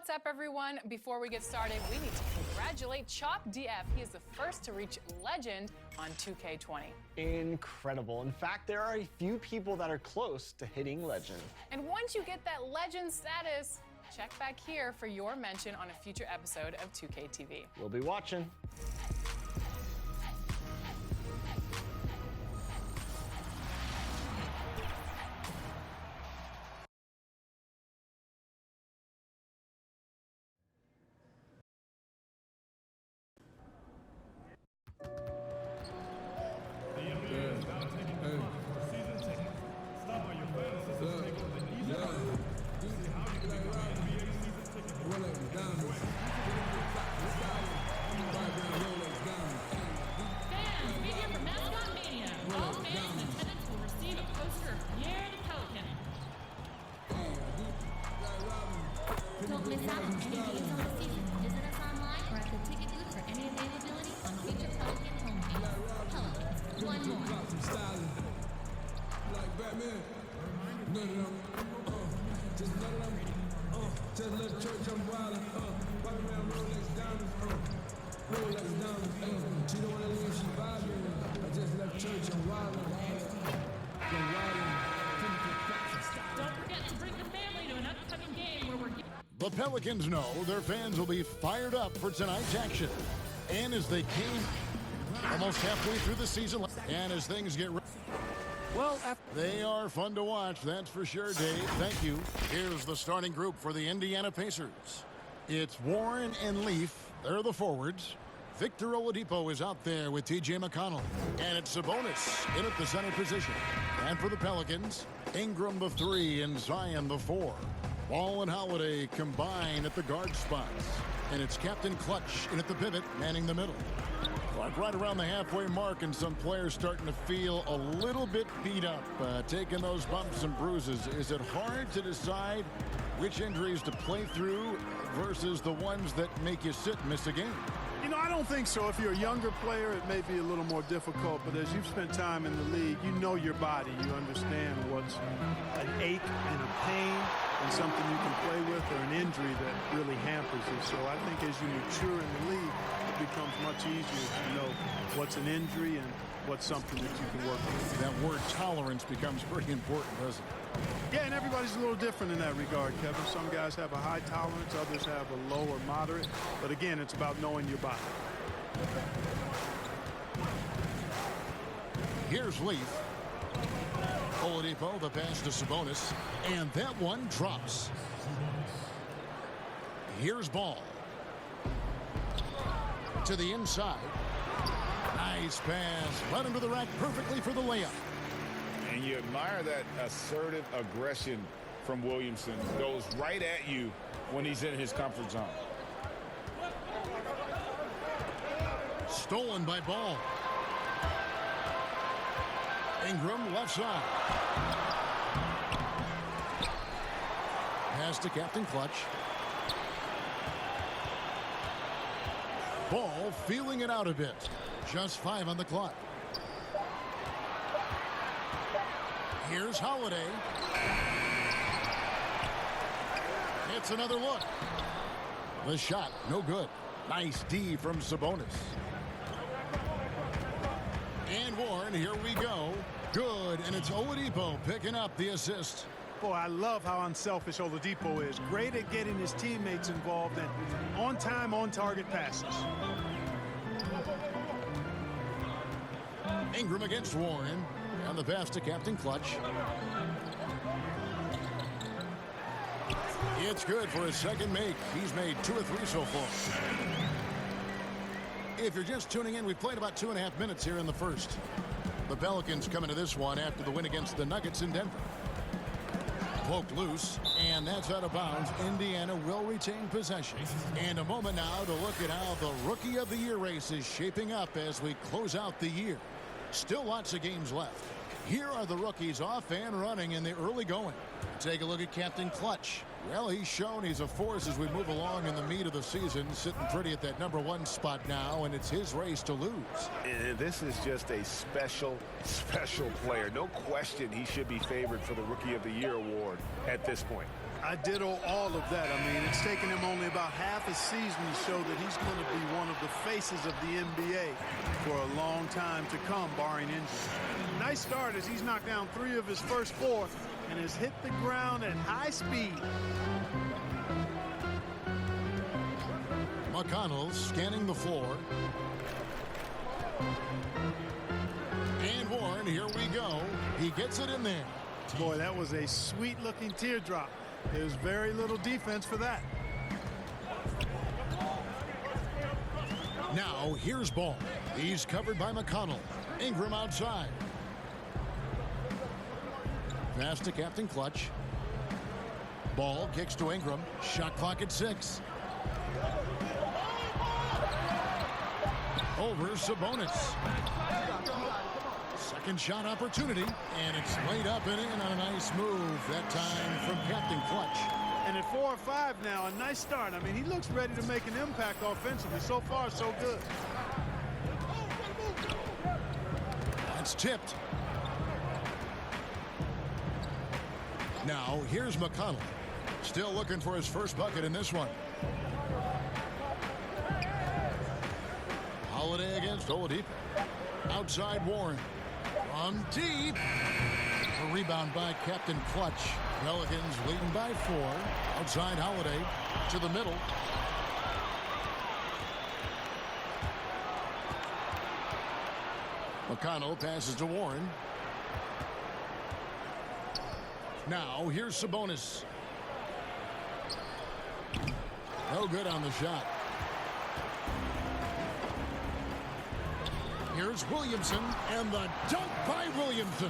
What's up, everyone? Before we get started, we need to congratulate Chop DF. He is the first to reach legend on 2K20. Incredible. In fact, there are a few people that are close to hitting legend. And once you get that legend status, check back here for your mention on a future episode of 2K TV. We'll be watching. Don't miss out on any games on the season. Visit us online or at the ticket booth for any availability on future Pelican home games. Pelicans, one more. Like Batman, none of them, just none of them, just left church, I'm wildin', walking around Rolex diamonds, Rolex diamonds, she don't wanna leave, she vibing, I just left church, I'm wildin', Don't forget to bring your family to an upcoming game where we're The Pelicans know their fans will be fired up for tonight's action. And as they came almost halfway through the season, and as things get ready, they are fun to watch, that's for sure, Dave. Thank you. Here's the starting group for the Indiana Pacers. It's Warren and Leaf. They're the forwards. Victor Oladipo is out there with T.J. McConnell. And it's Sabonis in at the center position. And for the Pelicans, Ingram the 3 and Zion the 4. Ball and Holiday combine at the guard spots. And it's Captain Clutch in at the pivot, manning the middle. Like right around the halfway mark, and some players starting to feel a little bit beat up, taking those bumps and bruises. Is it hard to decide which injuries to play through versus the ones that make you sit and miss a game? You know, I don't think so. If you're a younger player, it may be a little more difficult. But as you've spent time in the league, you know your body. You understand what's an ache and a pain and something you can play with, or an injury that really hampers you. So I think as you mature in the league, it becomes much easier to know what's an injury and what's something that you can work with. That word tolerance becomes pretty important, doesn't it? Yeah, and everybody's a little different in that regard, Kevin. Some guys have a high tolerance, others have a low or moderate. But again, it's about knowing your body. Here's Leaf. Oladipo, the pass to Sabonis, and that one drops. Here's Ball. To the inside. Nice pass. Led him to the rack perfectly for the layup. And you admire that assertive aggression from Williamson. Goes right at you when he's in his comfort zone. Stolen by Ball. Ingram left side. Pass to Captain Clutch. Ball feeling it out a bit. Just 5 on the clock. Here's Holiday. It's another look. The shot, no good. Nice D from Sabonis. And Warren, here we go. Good, and it's Oladipo picking up the assist. Boy, I love how unselfish Oladipo is. Great at getting his teammates involved and on-time, on-target passes. Ingram against Warren. And the pass to Captain Clutch. It's good for his second make. He's made 2 or 3 so far. If you're just tuning in, we've played about 2.5 minutes here in the first. The Pelicans come into this one after the win against the Nuggets in Denver. Poked loose, and that's out of bounds. Indiana will retain possession. And a moment now to look at how the Rookie of the Year race is shaping up as we close out the year. Still lots of games left. Here are the rookies off and running in the early going. Take a look at Captain Clutch. Well, he's shown he's a force as we move along in the meat of the season, sitting pretty at that #1 spot now, and it's his race to lose. This is just a special player. No question he should be favored for the Rookie of the Year award at this point. I ditto all of that. I mean, it's taken him only about half a season to show that he's going to be one of the faces of the NBA for a long time to come, barring injury. Nice start as he's knocked down 3 of his first 4 and has hit the ground at high speed. McConnell scanning the floor. And Warren, here we go. He gets it in there. Boy, that was a sweet-looking teardrop. There's very little defense for that. Now, here's Ball. He's covered by McConnell. Ingram outside. Pass to Captain Clutch. Ball kicks to Ingram. Shot clock at 6. Over Sabonis. Second shot opportunity, and it's laid up and in on a nice move, that time from Captain Clutch. And at 4 or 5 now, a nice start. I mean, he looks ready to make an impact offensively. So far, so good. That's tipped. Now, here's McConnell. Still looking for his first bucket in this one. Holiday against Oladipo. Outside Warren. On deep. A rebound by Captain Clutch. Pelicans leading by 4. Outside Holiday to the middle. McConnell passes to Warren. Now here's Sabonis. No good on the shot. Here's Williamson, and the dunk by Williamson.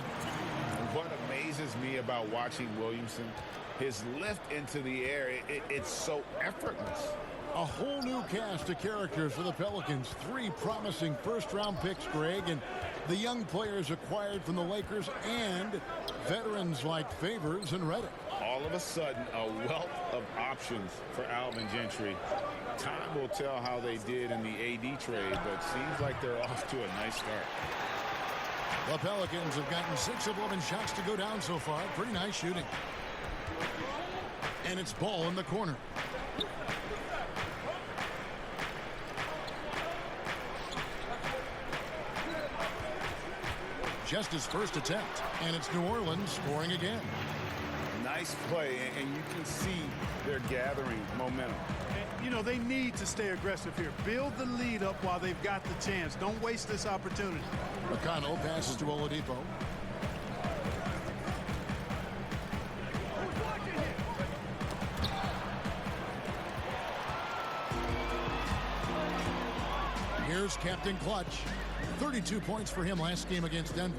What amazes me about watching Williamson, his lift into the air, it's so effortless. A whole new cast of characters for the Pelicans. 3 promising first-round picks, Greg, and the young players acquired from the Lakers and veterans like Favors and Redick. All of a sudden, a wealth of options for Alvin Gentry. Time will tell how they did in the AD trade, but seems like they're off to a nice start. The Pelicans have gotten 6 of 11 shots to go down so far. Pretty nice shooting. And it's Ball in the corner. Just his first attempt, and it's New Orleans scoring again. Nice play, and you can see they're gathering momentum. You know, they need to stay aggressive here. Build the lead up while they've got the chance. Don't waste this opportunity. McConnell passes to Oladipo. Here's Captain Clutch. 32 points for him last game against Denver.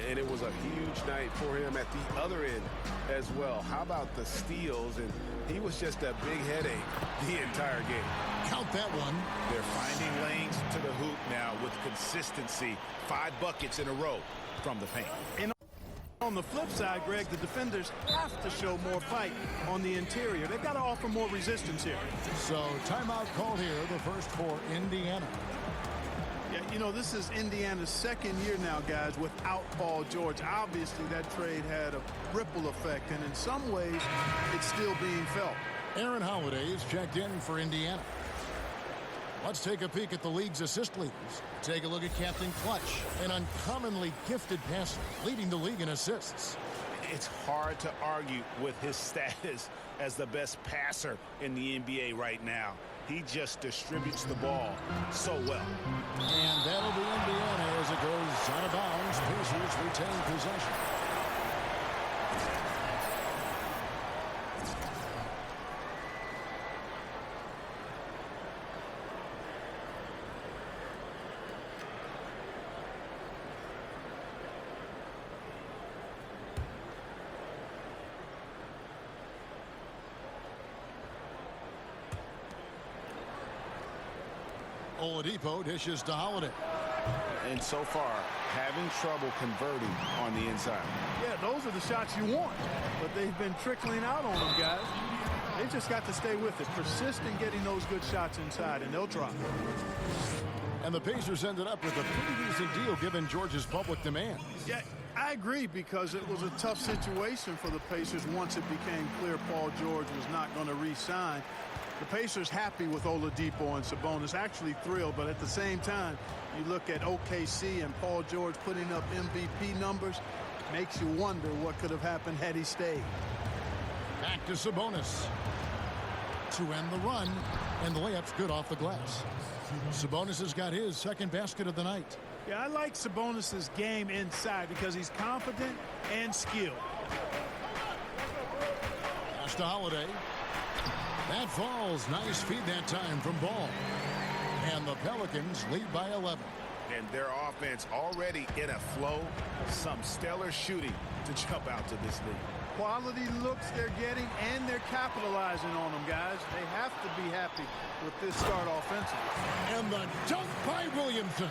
And it was a huge night for him at the other end as well. How about the steals? And he was just a big headache the entire game. Count that one. They're finding lanes to the hoop now with consistency. 5 buckets in a row from the paint. And on the flip side, Greg, the defenders have to show more fight on the interior. They've got to offer more resistance here. So timeout called here, the first for Indiana. Yeah, you know, this is Indiana's second year now, guys, without Paul George. Obviously, that trade had a ripple effect, and in some ways, it's still being felt. Aaron Holiday is checked in for Indiana. Let's take a peek at the league's assist leaders. Take a look at Captain Clutch, an uncommonly gifted passer, leading the league in assists. It's hard to argue with his status as the best passer in the NBA right now. He just distributes the ball so well. And that'll be Indiana as it goes out of bounds. Pacers retain possession. Oladipo dishes to Holiday. And so far, having trouble converting on the inside. Yeah, those are the shots you want, but they've been trickling out on them, guys. They've just got to stay with it. Persist in getting those good shots inside, and they'll drop. And the Pacers ended up with a pretty decent deal given George's public demand. Yeah, I agree, because it was a tough situation for the Pacers once it became clear Paul George was not going to re-sign. The Pacers happy with Oladipo and Sabonis, actually thrilled, but at the same time, you look at OKC and Paul George putting up MVP numbers, makes you wonder what could have happened had he stayed. Back to Sabonis to end the run, and the layup's good off the glass. Sabonis has got his second basket of the night. Yeah, I like Sabonis' game inside because he's confident and skilled. Pass to Holiday. That falls. Nice feed that time from Ball. And the Pelicans lead by 11. And their offense already in a flow. Some stellar shooting to jump out to this lead. Quality looks they're getting, and they're capitalizing on them, guys. They have to be happy with this start offensively. And the dunk by Williamson.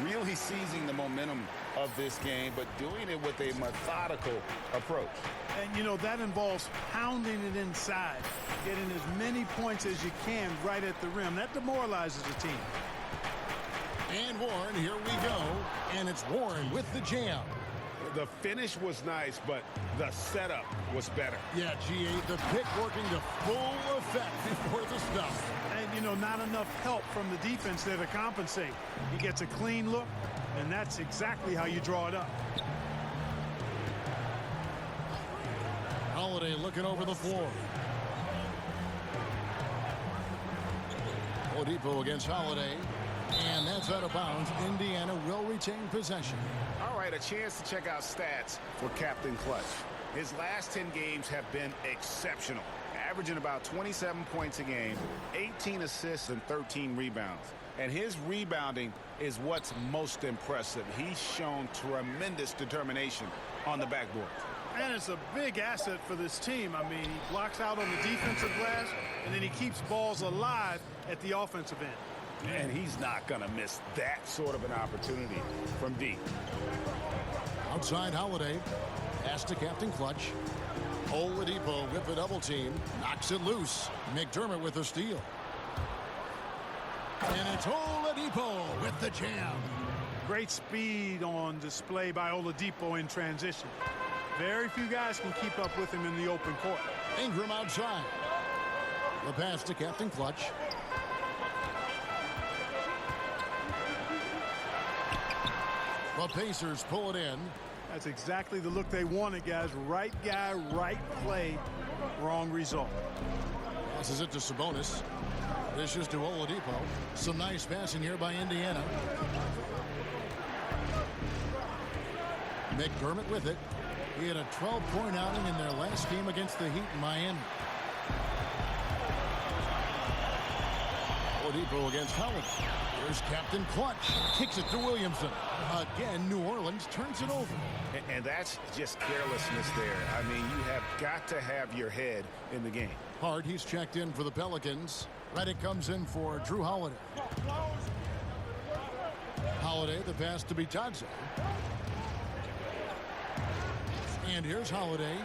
Really seizing the momentum of this game, but doing it with a methodical approach. And, you know, that involves pounding it inside, getting as many points as you can right at the rim. That demoralizes the team. And Warren, here we go. And it's Warren with the jam. The finish was nice, but the setup was better. Yeah, G8, the pick working to full effect before the stuff. And, you know, not enough help from the defense there to compensate. He gets a clean look, and that's exactly how you draw it up. Holiday looking over the floor. Oladipo against Holiday. And that's out of bounds. Indiana will retain possession. All right, a chance to check out stats for Captain Clutch. His last 10 games have been exceptional, averaging about 27 points a game, 18 assists, and 13 rebounds. And his rebounding is what's most impressive. He's shown tremendous determination on the backboard. And it's a big asset for this team. I mean, he blocks out on the defensive glass, and then he keeps balls alive at the offensive end. And he's not going to miss that sort of an opportunity from deep. Outside Holiday. Pass to Captain Clutch. Oladipo with the double team. Knocks it loose. McDermott with the steal. And it's Oladipo with the jam. Great speed on display by Oladipo in transition. Very few guys can keep up with him in the open court. Ingram outside. The pass to Captain Clutch. The Pacers pull it in. That's exactly the look they wanted, guys. Right guy, right play, wrong result. Passes it to Sabonis. Dishes to Oladipo. Some nice passing here by Indiana. McDermott with it. He had a 12-point outing in their last game against the Heat in Miami. Oladipo against Holiday. Here's Captain Clutch. Kicks it to Williamson. Again, New Orleans turns it over. And that's just carelessness there. I mean, you have got to have your head in the game. Hart, he's checked in for the Pelicans. Reddick comes in for Drew Holiday. Holiday, the pass to Bitadze. And here's Holiday.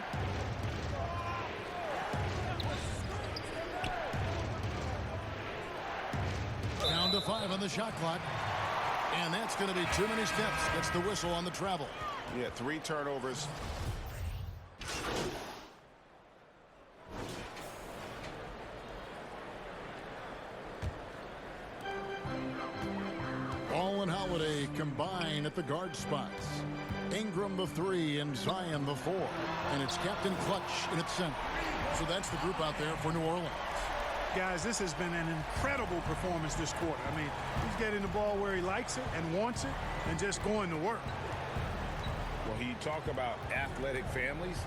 Down to 5 on the shot clock. And that's going to be too many steps. Gets the whistle on the travel. Yeah, 3 turnovers. Ball and Holiday combine at the guard spots. Ingram the 3 and Zion the 4. And it's Captain Clutch in its center. So that's the group out there for New Orleans. Guys, this has been an incredible performance this quarter. I mean, he's getting the ball where he likes it and wants it and just going to work. Well, you talk about athletic families.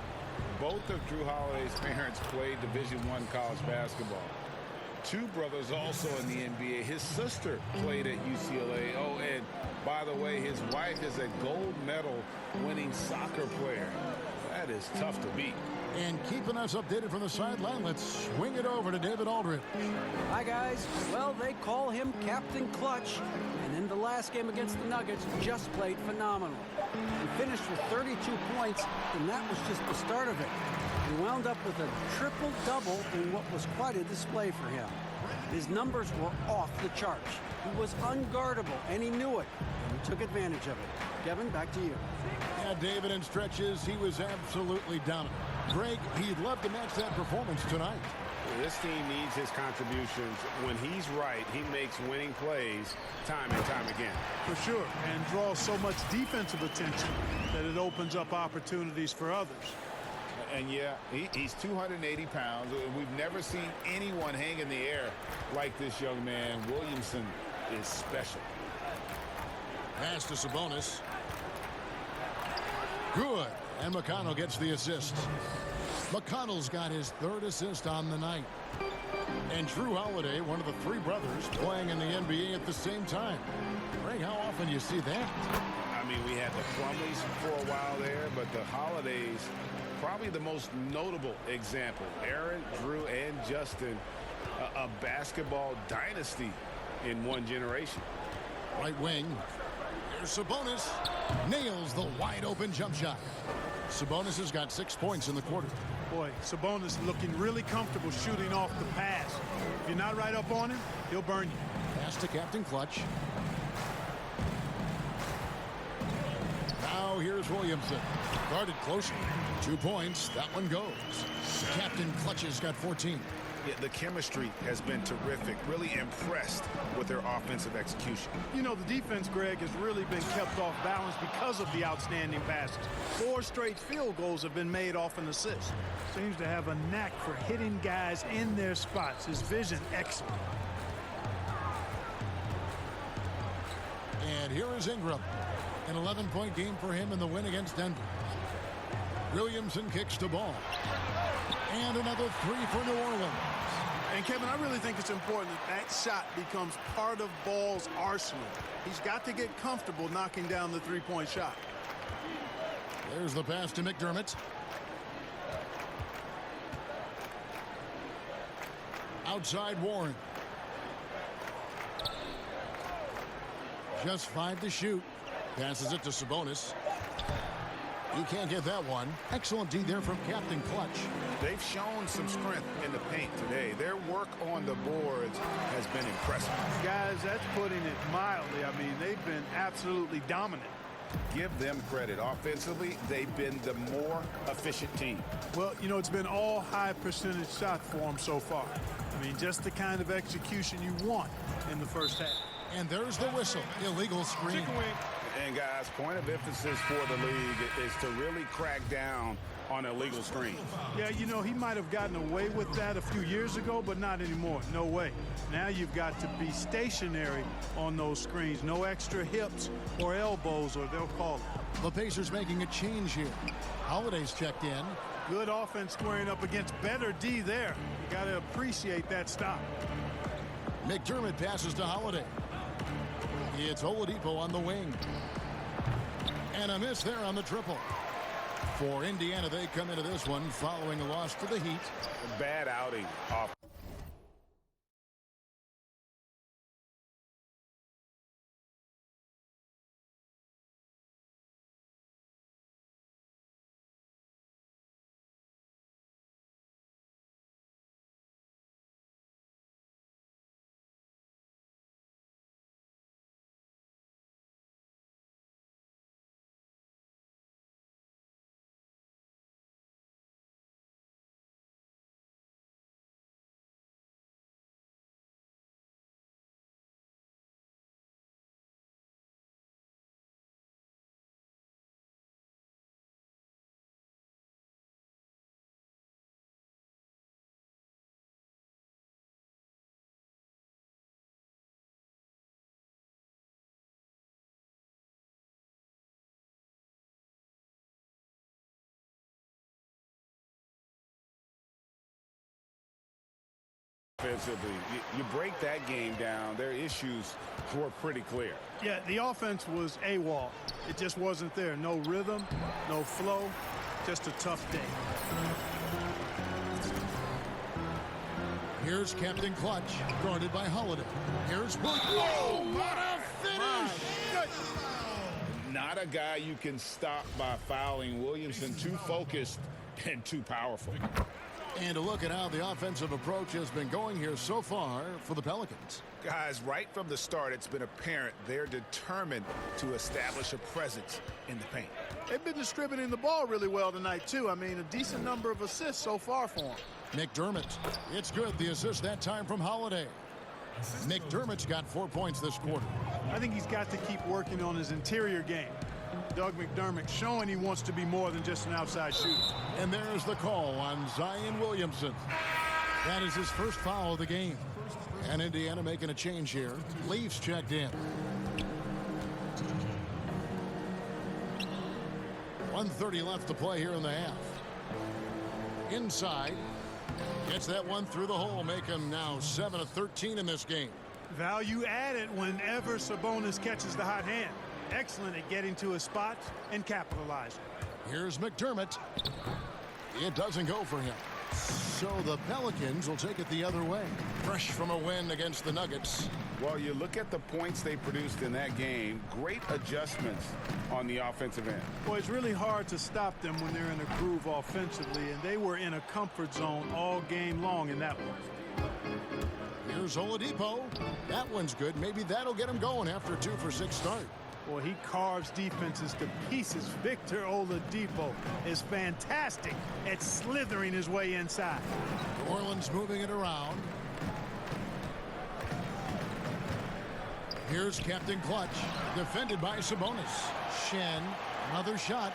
Both of Drew Holiday's parents played Division I college basketball. 2 brothers also in the NBA. His sister played at UCLA. Oh, and by the way, his wife is a gold medal winning soccer player. That is tough to beat. And keeping us updated from the sideline, let's swing it over to David Aldridge. Hi, guys. Well, they call him Captain Clutch. And in the last game against the Nuggets, just played phenomenal. He finished with 32 points, and that was just the start of it. He wound up with a triple-double in what was quite a display for him. His numbers were off the charts. He was unguardable, and he knew it, and he took advantage of it. Kevin, back to you. Yeah, David, in stretches, he was absolutely dominant. Greg, he'd love to match that performance tonight. This team needs his contributions. When he's right, he makes winning plays time and time again. For sure, and draws so much defensive attention that it opens up opportunities for others. And yeah, he's 280 pounds. We've never seen anyone hang in the air like this young man. Williamson is special. Pass to Sabonis. Good. And McConnell gets the assist. McConnell's got his third assist on the night. And Drew Holiday, one of the three brothers, playing in the NBA at the same time. Greg, how often do you see that? I mean, we had the Plumleys for a while there, but the Holidays, probably the most notable example. Aaron, Drew, and Justin, a basketball dynasty in one generation. Right wing. There's Sabonis. Nails the wide-open jump shot. Sabonis has got 6 points in the quarter. Boy, Sabonis looking really comfortable shooting off the pass. If you're not right up on him, he'll burn you. Pass to Captain Clutch. Now here's Williamson. Guarded closely. 2 points. That one goes. Captain Clutch has got 14. Yeah, the chemistry has been terrific. Really impressed with their offensive execution. You know, the defense, Greg, has really been kept off balance because of the outstanding passes. 4 straight field goals have been made off an assist. Seems to have a knack for hitting guys in their spots. His vision, excellent. And here is Ingram. An 11-point game for him in the win against Denver. Williamson kicks the ball. And another 3 for New Orleans. And, Kevin, I really think it's important that that shot becomes part of Ball's arsenal. He's got to get comfortable knocking down the three-point shot. There's the pass to McDermott. Outside Warren. Just 5 to shoot. Passes it to Sabonis. You can't get that one. Excellent D there from Captain Clutch. They've shown some strength in the paint today. Their work on the boards has been impressive. Guys, that's putting it mildly. I mean, they've been absolutely dominant. Give them credit. Offensively, they've been the more efficient team. Well, you know, it's been all high percentage shots for them so far. I mean, just the kind of execution you want in the first half. And there's the whistle. Illegal screen. Chicken wing. And, guys, point of emphasis for the league is to really crack down on illegal screens. Yeah, you know, he might have gotten away with that a few years ago, but not anymore. No way. Now you've got to be stationary on those screens. No extra hips or elbows, or they'll call it. The Pacers making a change here. Holiday's checked in. Good offense squaring up against better D there. You got to appreciate that stop. McDermott passes to Holiday. It's Oladipo on the wing. And a miss there on the triple. For Indiana, they come into this one following a loss to the Heat. Bad outing off. Offensively, you break that game down, their issues were pretty clear. Yeah, the offense was AWOL. It just wasn't there. No rhythm, no flow, just a tough day. Here's Captain Clutch, guarded by Holiday. Here's Whoa, what a finish! Not a guy you can stop by fouling. Williamson too focused and too powerful. And to look at how the offensive approach has been going here so far for the Pelicans. Guys, right from the start, it's been apparent they're determined to establish a presence in the paint. They've been distributing the ball really well tonight, too. I mean, a decent number of assists so far for them. McDermott. It's good. The assist that time from Holiday. McDermott's got 4 points this quarter. I think he's got to keep working on his interior game. Doug McDermott showing he wants to be more than just an outside shooter. And there's the call on Zion Williamson. That is his first foul of the game. And Indiana making a change here. Leafs checked in. 1:30 left to play here in the half. Inside. Gets that one through the hole, make him now 7 of 13 in this game. Value added whenever Sabonis catches the hot hand. Excellent at getting to his spot and capitalizing. Here's McDermott. It doesn't go for him. So the Pelicans will take it the other way. Fresh from a win against the Nuggets. Well, you look at the points they produced in that game. Great adjustments on the offensive end. Well, it's really hard to stop them when they're in a groove offensively, and they were in a comfort zone all game long in that one. Here's Oladipo. That one's good. Maybe that'll get him going after a 2-for-6 start. Well, he carves defenses to pieces. Victor Oladipo is fantastic at slithering his way inside. New Orleans moving it around. Here's Captain Clutch, defended by Sabonis. Shen, another shot.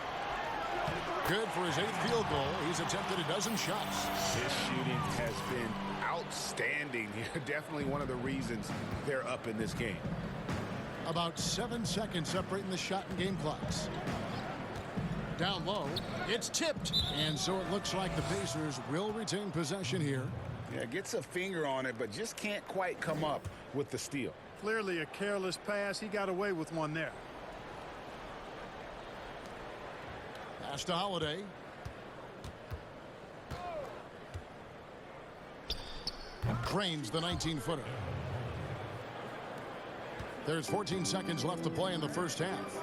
Good for his 8th field goal. He's attempted a dozen shots. His shooting has been outstanding. Definitely one of the reasons they're up in this game. About 7 seconds separating the shot and game clocks. Down low, it's tipped. And so it looks like the Pacers will retain possession here. Yeah, gets a finger on it, but just can't quite come up with the steal. Clearly a careless pass. He got away with one there. Pass to Holiday. Cranes the 19-footer. There's 14 seconds left to play in the first half.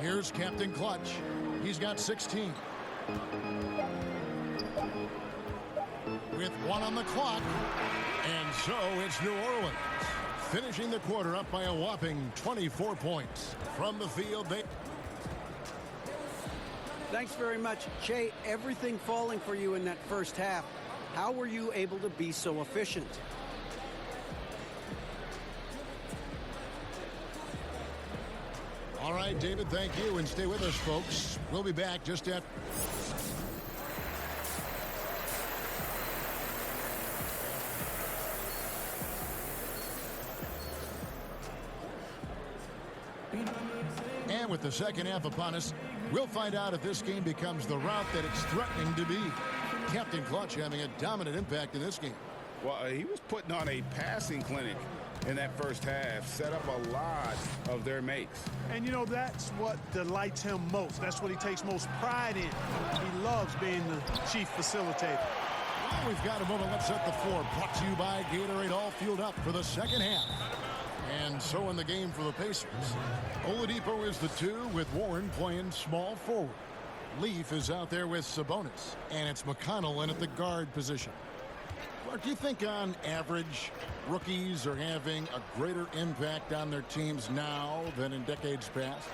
Here's Captain Clutch. He's got 16. With 1 on the clock. And so it's New Orleans. Finishing the quarter up by a whopping 24 points. From the field, they... Thanks very much, Shea. Everything falling for you in that first half. How were you able to be so efficient? All right, David, thank you, and stay with us, folks. We'll be back just at... And with the second half upon us, we'll find out if this game becomes the route that it's threatening to be. Captain Clutch having a dominant impact in this game. Well, he was putting on a passing clinic in that first half, set up a lot of their makes. And, you know, that's what delights him most. That's what he takes most pride in. He loves being the chief facilitator. Well, we've got a moment. Let's set the floor. Brought to you by Gatorade, all fueled up for the second half. And so in the game for the Pacers. Oladipo is the 2 with Warren playing small forward. Leaf is out there with Sabonis. And it's McConnell in at the guard position. Clark, do you think on average rookies are having a greater impact on their teams now than in decades past?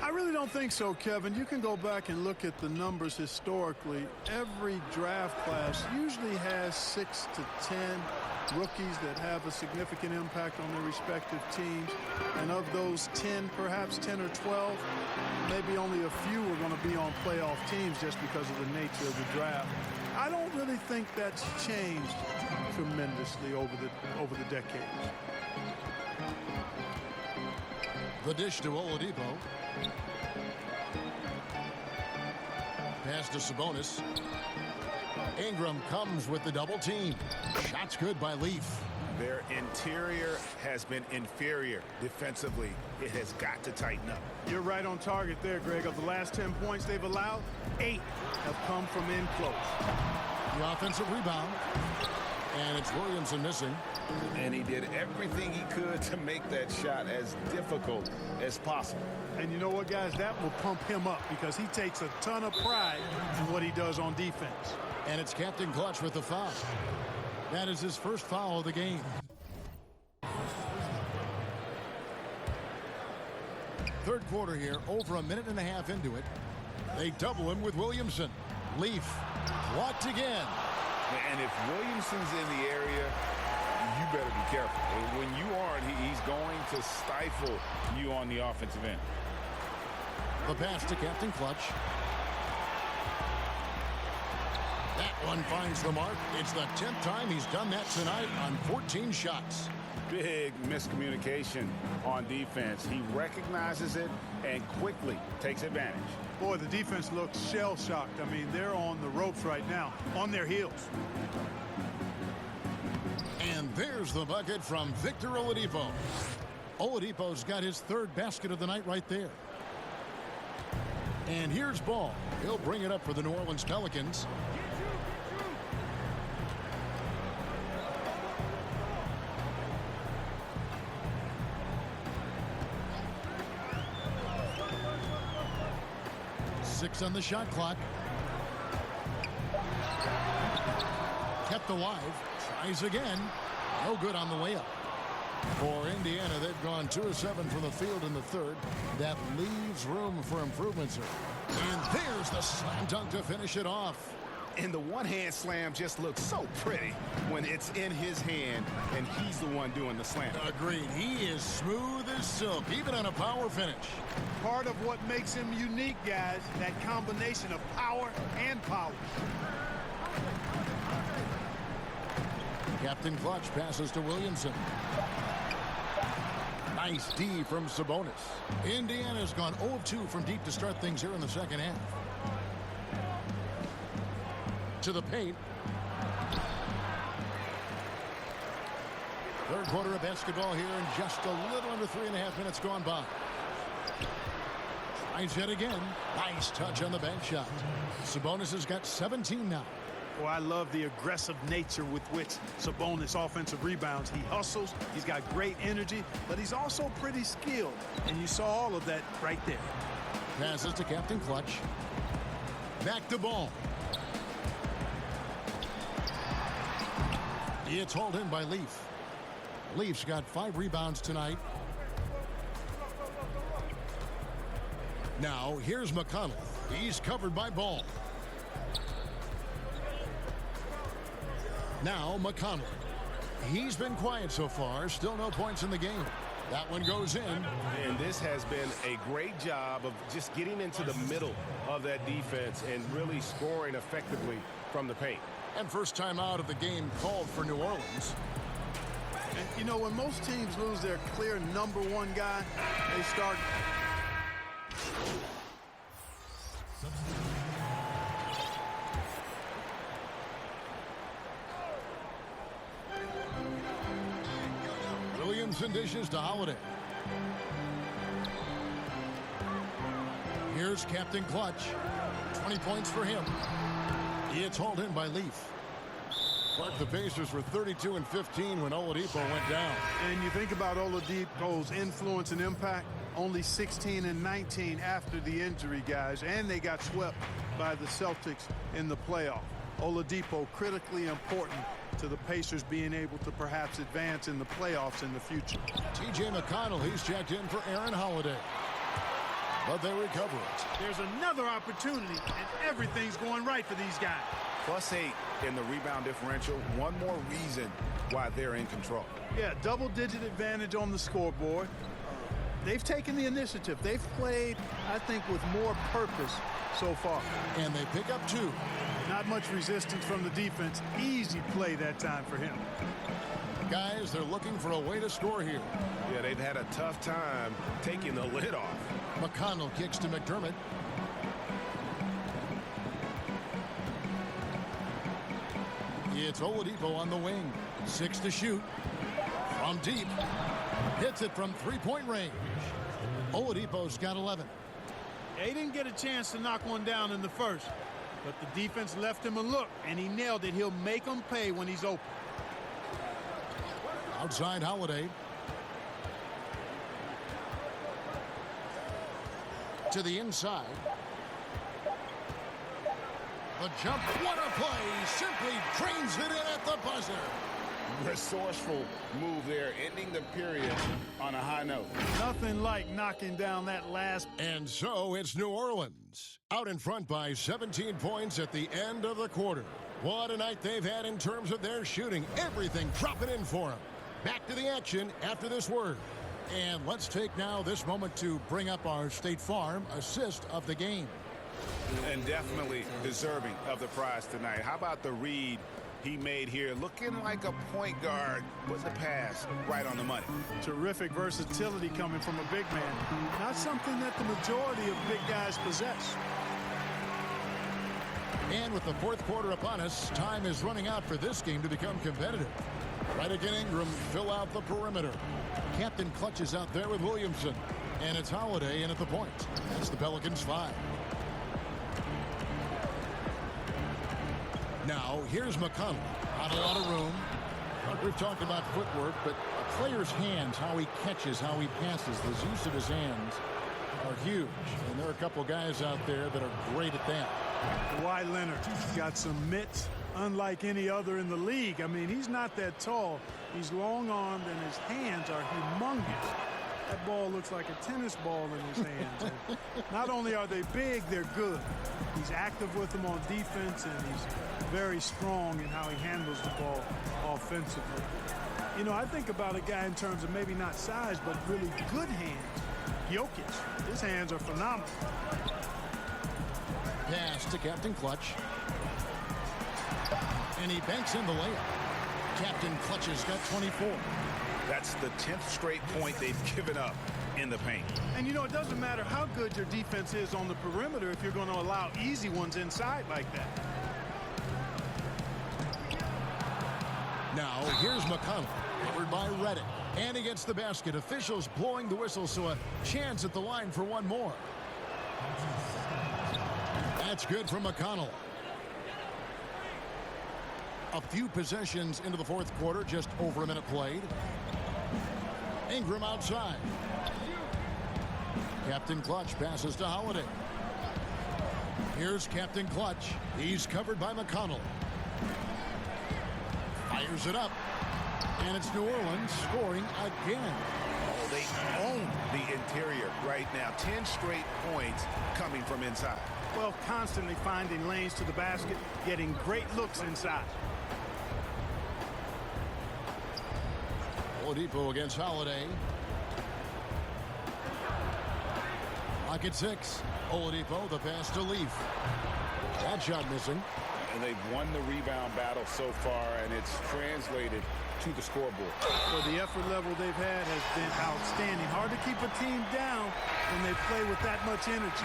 I really don't think so, Kevin. You can go back and look at the numbers historically. Every draft class usually has 6 to 10 rookies that have a significant impact on their respective teams. And of those 10, perhaps 10 or 12, maybe only a few are going to be on playoff teams just because of the nature of the draft. I don't really think that's changed tremendously over the decades. The dish to Oladipo. Pass to Sabonis. Ingram comes with the double team. Shot's good by Leaf. Their interior has been inferior defensively. It has got to tighten up. You're right on target there, Greg. Of the last 10 points they've allowed, 8 have come from in close. The offensive rebound. And it's Williamson missing. And he did everything he could to make that shot as difficult as possible. And you know what, guys? That will pump him up because he takes a ton of pride in what he does on defense. And it's Captain Clutch with the foul. That is his first foul of the game. Third quarter here, over a minute and a half into it. They double him with Williamson. Leaf blocked again. And if Williamson's in the area, you better be careful. When you aren't, he's going to stifle you on the offensive end. The pass to Captain Clutch. That one finds the mark. It's the 10th time he's done that tonight on 14 shots. Big miscommunication on defense. He recognizes it and quickly takes advantage. Boy, the defense looks shell-shocked. I mean, they're on the ropes right now, on their heels. And there's the bucket from Victor Oladipo. Oladipo's got his third basket of the night right there. And here's Ball. He'll bring it up for the New Orleans Pelicans. Six on the shot clock. Kept alive. Tries again. No good on the way up. For Indiana, they've gone 2 of 7 from the field in the third. That leaves room for improvement, sir. And there's the slam dunk to finish it off. And the one-hand slam just looks so pretty when it's in his hand and he's the one doing the slam. Agreed. He is smooth as silk, even on a power finish. Part of what makes him unique, guys, that combination of power and power. Captain Clutch passes to Williamson. Nice D from Sabonis. Indiana's gone 0 of 2 from deep to start things here in the second half. To the paint. Third quarter of basketball here, and just a little under 3.5 minutes gone by. Tries it again. Nice touch on the bank shot. Sabonis has got 17 now. Well, I love the aggressive nature with which Sabonis offensive rebounds. He hustles, he's got great energy, but he's also pretty skilled. And you saw all of that right there. Passes to Captain Clutch. Back to Ball. It's hauled in by Leaf. Leaf's got 5 rebounds tonight. Now, here's McConnell. He's covered by Ball. Now, McConnell. He's been quiet so far. Still no points in the game. That one goes in. And this has been a great job of just getting into the middle of that defense and really scoring effectively from the paint. And first time out of the game called for New Orleans. And, you know, when most teams lose their clear number 1 guy, they start... Williamson dishes to Holiday. Here's Captain Clutch. 20 points for him. It's hauled in by Leaf. But the Pacers were 32 and 15 when Oladipo went down. And you think about Oladipo's influence and impact, only 16 and 19 after the injury, guys, and they got swept by the Celtics in the playoff. Oladipo critically important to the Pacers being able to perhaps advance in the playoffs in the future. T.J. McConnell, he's checked in for Aaron Holiday. But they recover it. There's another opportunity, and everything's going right for these guys. +8 in the rebound differential. One more reason why they're in control. Yeah, double-digit advantage on the scoreboard. They've taken the initiative. They've played, I think, with more purpose so far. And they pick up 2. Not much resistance from the defense. Easy play that time for him. Guys, they're looking for a way to score here. Yeah, they've had a tough time taking the lid off. McConnell kicks to McDermott. It's Oladipo on the wing. 6 to shoot. From deep. Hits it from 3-point range. Oladipo's got 11. They didn't get a chance to knock one down in the first, but the defense left him a look, and he nailed it. He'll make them pay when he's open. Outside Holiday. To the inside. The jump, what a play! Simply drains it in at the buzzer. Resourceful move there, ending the period on a high note. Nothing like knocking down that last. And so it's New Orleans out in front by 17 points at the end of the quarter. What a night they've had in terms of their shooting. Everything dropping in for them. Back to the action after this word. And let's take now this moment to bring up our State Farm assist of the game. And definitely deserving of the prize tonight. How about the read he made here? Looking like a point guard, put the pass right on the money. Terrific versatility coming from a big man. Not something that the majority of big guys possess. And with the fourth quarter upon us, time is running out for this game to become competitive. Redick and Ingram fill out the perimeter. Captain Clutch is out there with Williamson. And it's Holiday in at the point. That's the Pelicans 5. Now, here's McConnell. Not a lot of room. We've talked about footwork, but a player's hands, how he catches, how he passes, the use of his hands are huge. And there are a couple guys out there that are great at that. Kawhi Leonard got some mitts unlike any other in the league. I mean, he's not that tall. He's long-armed, and his hands are humongous. That ball looks like a tennis ball in his hands. And not only are they big, they're good. He's active with them on defense, and he's very strong in how he handles the ball offensively. You know, I think about a guy in terms of maybe not size, but really good hands. Jokic, his hands are phenomenal. Pass to Captain Clutch. And he banks in the layup. Captain Clutch has got 24. That's the 10th straight point they've given up in the paint. And, you know, it doesn't matter how good your defense is on the perimeter if you're going to allow easy ones inside like that. Now, here's McConnell, covered by Redick. And he gets the basket. Officials blowing the whistle, so a chance at the line for one more. That's good from McConnell. A few possessions into the fourth quarter, just over a minute played. Ingram outside. Captain Clutch passes to Holiday. Here's Captain Clutch. He's covered by McConnell. Fires it up. And it's New Orleans scoring again. Oh, they own the interior right now. 10 straight points coming from inside. Well, constantly finding lanes to the basket, getting great looks inside. Oladipo against Holiday. Lock at 6. Oladipo, the pass to Leaf. That shot missing. And they've won the rebound battle so far, and it's translated to the scoreboard. Well, the effort level they've had has been outstanding. Hard to keep a team down when they play with that much energy.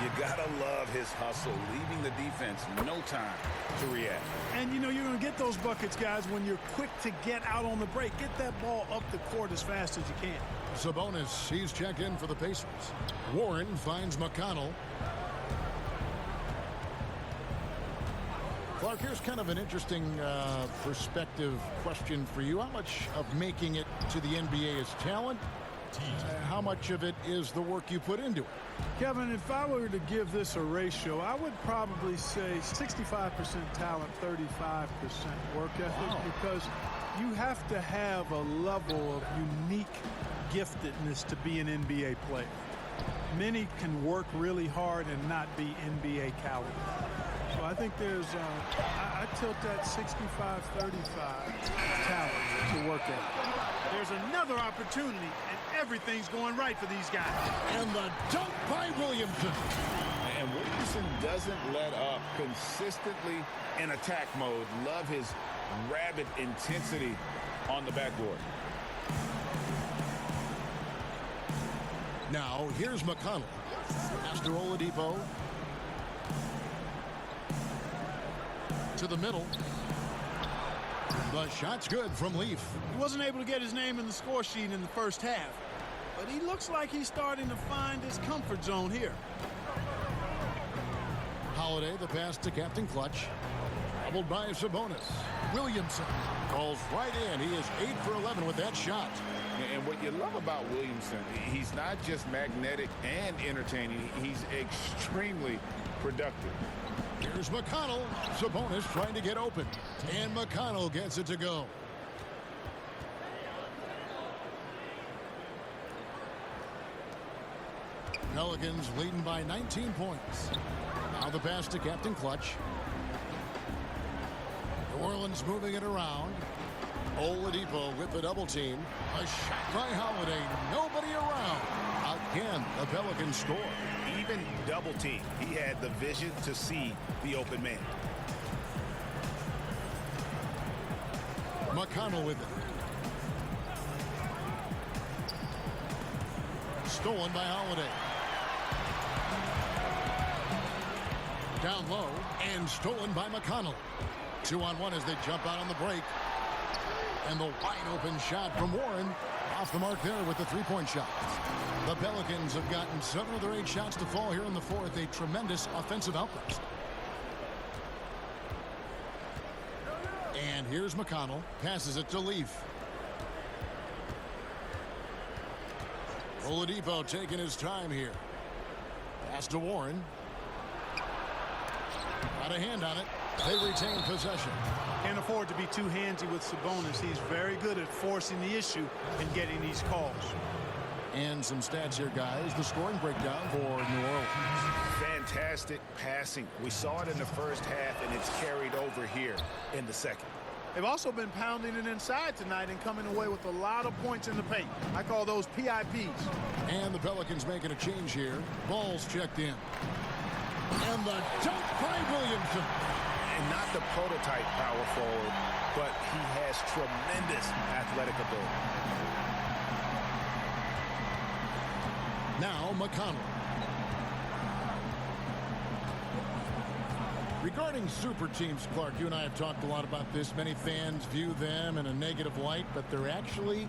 You gotta love his hustle, leaving the defense no time to react. And, you know, you're going to get those buckets, guys, when you're quick to get out on the break. Get that ball up the court as fast as you can. Sabonis, he's checked in for the Pacers. Warren finds McConnell. Clark, here's kind of an interesting perspective question for you. How much of making it to the NBA is talent? How much of it is the work you put into it? Kevin, if I were to give this a ratio, I would probably say 65% talent, 35% work ethic, because you have to have a level of unique giftedness to be an NBA player. Many can work really hard and not be NBA caliber. So I think there's, I tilt that 65-35 talent to work at. There's another opportunity, and everything's going right for these guys. And the dunk by Williamson. And Williamson doesn't let up, consistently in attack mode. Love his rabid intensity on the backboard. Now, here's McConnell. After Oladipo. To the middle. The shot's good from Leaf. He wasn't able to get his name in the score sheet in the first half, but he looks like he's starting to find his comfort zone here. Holiday, the pass to Captain Clutch. Doubled by Sabonis. Williamson falls right in. He is 8 for 11 with that shot. And what you love about Williamson, he's not just magnetic and entertaining, he's extremely productive. Here's McConnell. Sabonis trying to get open. And McConnell gets it to go. Pelicans leading by 19 points. Now the pass to Captain Clutch. New Orleans moving it around. Oladipo with the double team. A shot by Holiday. Nobody around. Again, the Pelicans score. Even double team, he had the vision to see the open man. McConnell with it. Stolen by Holiday. Down low and stolen by McConnell. 2-on-1 as they jump out on the break. And the wide open shot from Warren. Off the mark there with the three-point shot. The Pelicans have gotten 7 of their 8 shots to fall here in the fourth. A tremendous offensive outburst. And here's McConnell. Passes it to Leaf. Oladipo taking his time here. Pass to Warren. Got a hand on it. They retain possession. Can't afford to be too handsy with Sabonis. He's very good at forcing the issue and getting these calls. And some stats here, guys. The scoring breakdown for New Orleans. Fantastic passing. We saw it in the first half, and it's carried over here in the second. They've also been pounding it inside tonight and coming away with a lot of points in the paint. I call those PIPs. And the Pelicans making a change here. Ball's checked in. And the dunk by Williamson. And not the prototype power forward, but he has tremendous athletic ability. Now McConnell. Regarding super teams, Clark, you and I have talked a lot about this. Many fans view them in a negative light, but they're actually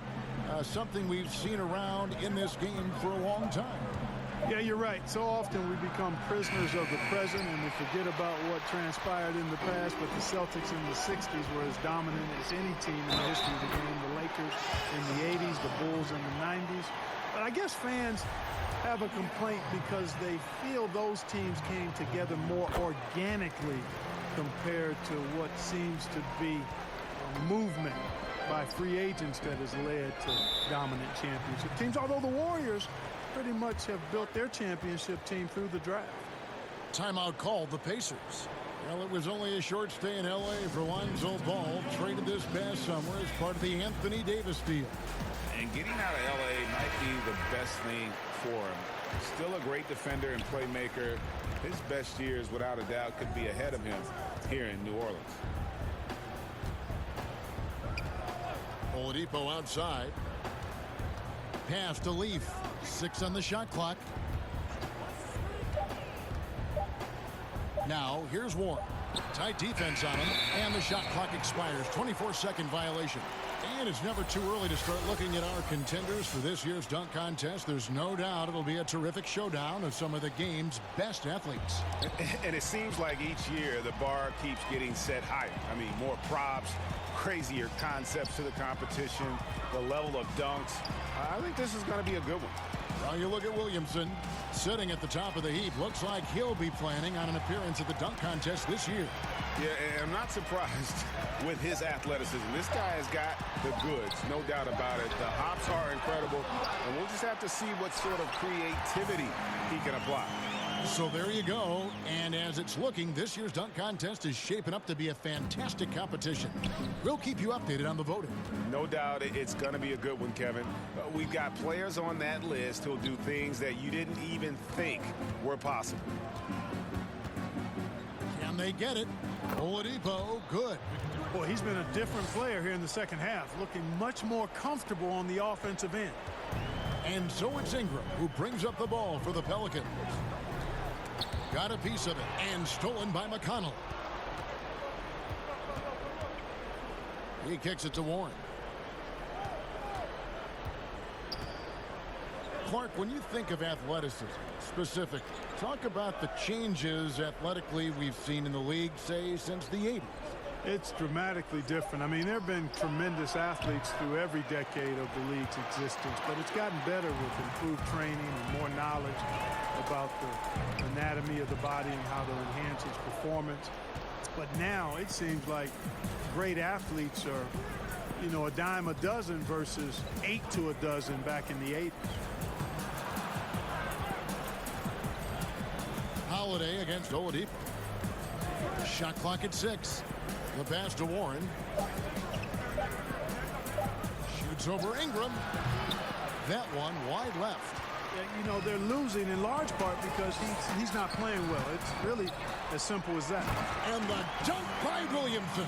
something we've seen around in this game for a long time. Yeah, you're right. So often we become prisoners of the present and we forget about what transpired in the past. But the Celtics in the 60s were as dominant as any team in the history of the game. The Lakers in the 80s, the Bulls in the 90s. But I guess fans have a complaint because they feel those teams came together more organically compared to what seems to be a movement by free agents that has led to dominant championship teams. Although the Warriors pretty much have built their championship team through the draft. Timeout called the Pacers. Well, it was only a short stay in L.A. for Lonzo Ball, traded this past summer as part of the Anthony Davis deal. And getting out of L.A. might be the best thing for him. Still a great defender and playmaker. His best years, without a doubt, could be ahead of him here in New Orleans. Oladipo outside. Pass to Leaf. 6 on the shot clock. Now, here's Warren. Tight defense on him, and the shot clock expires. 24-second violation. And it's never too early to start looking at our contenders for this year's dunk contest. There's no doubt it'll be a terrific showdown of some of the game's best athletes. And it seems like each year the bar keeps getting set higher. I mean, more props, crazier concepts to the competition, the level of dunks. I think this is going to be a good one. Well, you look at Williamson sitting at the top of the heap. Looks like he'll be planning on an appearance at the dunk contest this year. Yeah, and I'm not surprised with his athleticism. This guy has got the goods, no doubt about it. The hops are incredible, and we'll just have to see what sort of creativity he can apply. So there you go. And as it's looking, this year's dunk contest is shaping up to be a fantastic competition. We'll keep you updated on the voting. No doubt it's going to be a good one, Kevin. We've got players on that list who'll do things that you didn't even think were possible. Can they get it? Oladipo, good. Boy, he's been a different player here in the second half, looking much more comfortable on the offensive end. And so it's Ingram who brings up the ball for the Pelicans. Got a piece of it and stolen by McConnell. He kicks it to Warren. Clark, when you think of athleticism specifically, talk about the changes athletically we've seen in the league, say, since the 80s. It's dramatically different. I mean, there have been tremendous athletes through every decade of the league's existence, but it's gotten better with improved training and more knowledge about the anatomy of the body and how to enhance its performance. But now it seems like great athletes are, you know, a dime a dozen versus 8 to a dozen back in the 80s. Holiday against Oladipo. Shot clock at 6. The pass to Warren. Shoots over Ingram. That one wide left. You know, they're losing in large part because he's not playing well. It's really as simple as that. And the dunk by Williamson.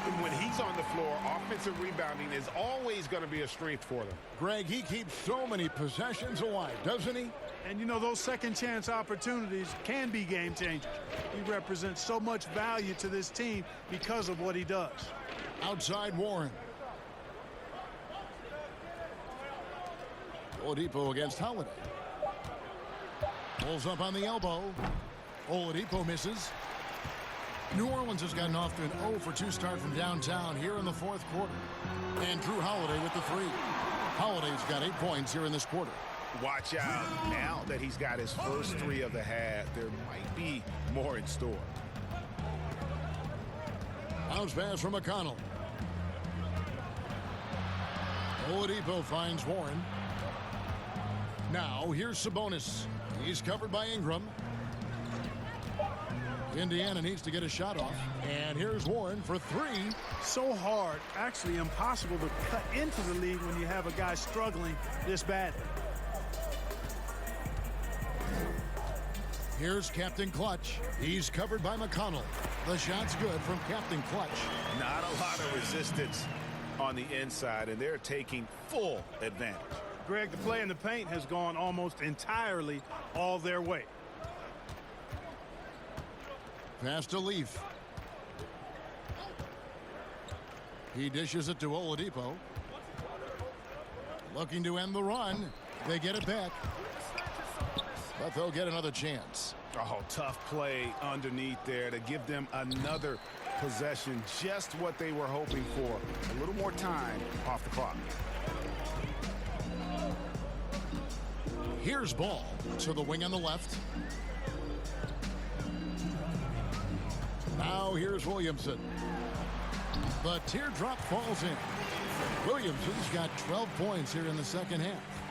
And when he's on the floor, offensive rebounding is always going to be a strength for them. Greg, he keeps so many possessions alive, doesn't he? And, you know, those second-chance opportunities can be game-changers. He represents so much value to this team because of what he does. Outside Warren. Oladipo against Holiday. Pulls up on the elbow. Oladipo misses. New Orleans has gotten off to an 0-for-2 start from downtown here in the fourth quarter. And Drew Holiday with the 3. Holiday's got 8 points here in this quarter. Watch out. Now that he's got his first 3 of the half, there might be more in store. Bounce pass from McConnell. Oladipo finds Warren. Now here's Sabonis. He's covered by Ingram. Indiana needs to get a shot off. And here's Warren for 3. So hard, actually impossible to cut into the lead when you have a guy struggling this badly. Here's Captain Clutch. He's covered by McConnell. The shot's good from Captain Clutch. Not a lot of resistance on the inside, and they're taking full advantage. Greg, the play in the paint has gone almost entirely all their way. Pass to Leaf. He dishes it to Oladipo. Looking to end the run. They get it back. But they'll get another chance. Oh, tough play underneath there to give them another possession. Just what they were hoping for. A little more time off the clock. Here's Ball to the wing on the left. Now here's Williamson. The teardrop falls in. Williamson's got 12 points here in the second half.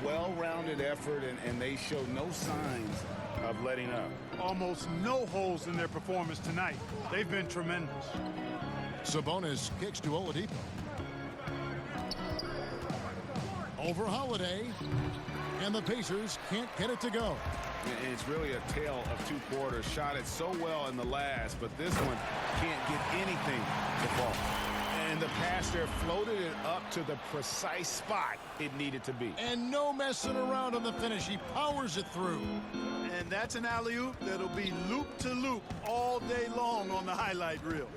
Well-rounded effort, and they show no signs of letting up. Almost no holes in their performance tonight. They've been tremendous. Sabonis kicks to Oladipo. Over Holiday. And the Pacers can't get it to go. It's really a tale of 2 quarters. Shot it so well in the last, but this one can't get anything to fall. And the pass there floated it up to the precise spot it needed to be. And no messing around on the finish. He powers it through. And that's an alley-oop that'll be loop to loop all day long on the highlight reel.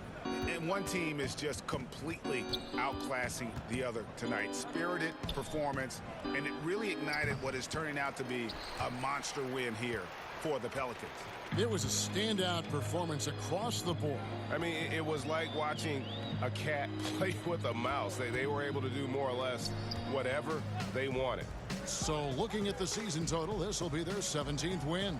And one team is just completely outclassing the other tonight. Spirited performance, and it really ignited what is turning out to be a monster win here for the Pelicans. It was a standout performance across the board. I mean, it was like watching a cat play with a mouse. They were able to do more or less whatever they wanted. So looking at the season total, this will be their 17th win.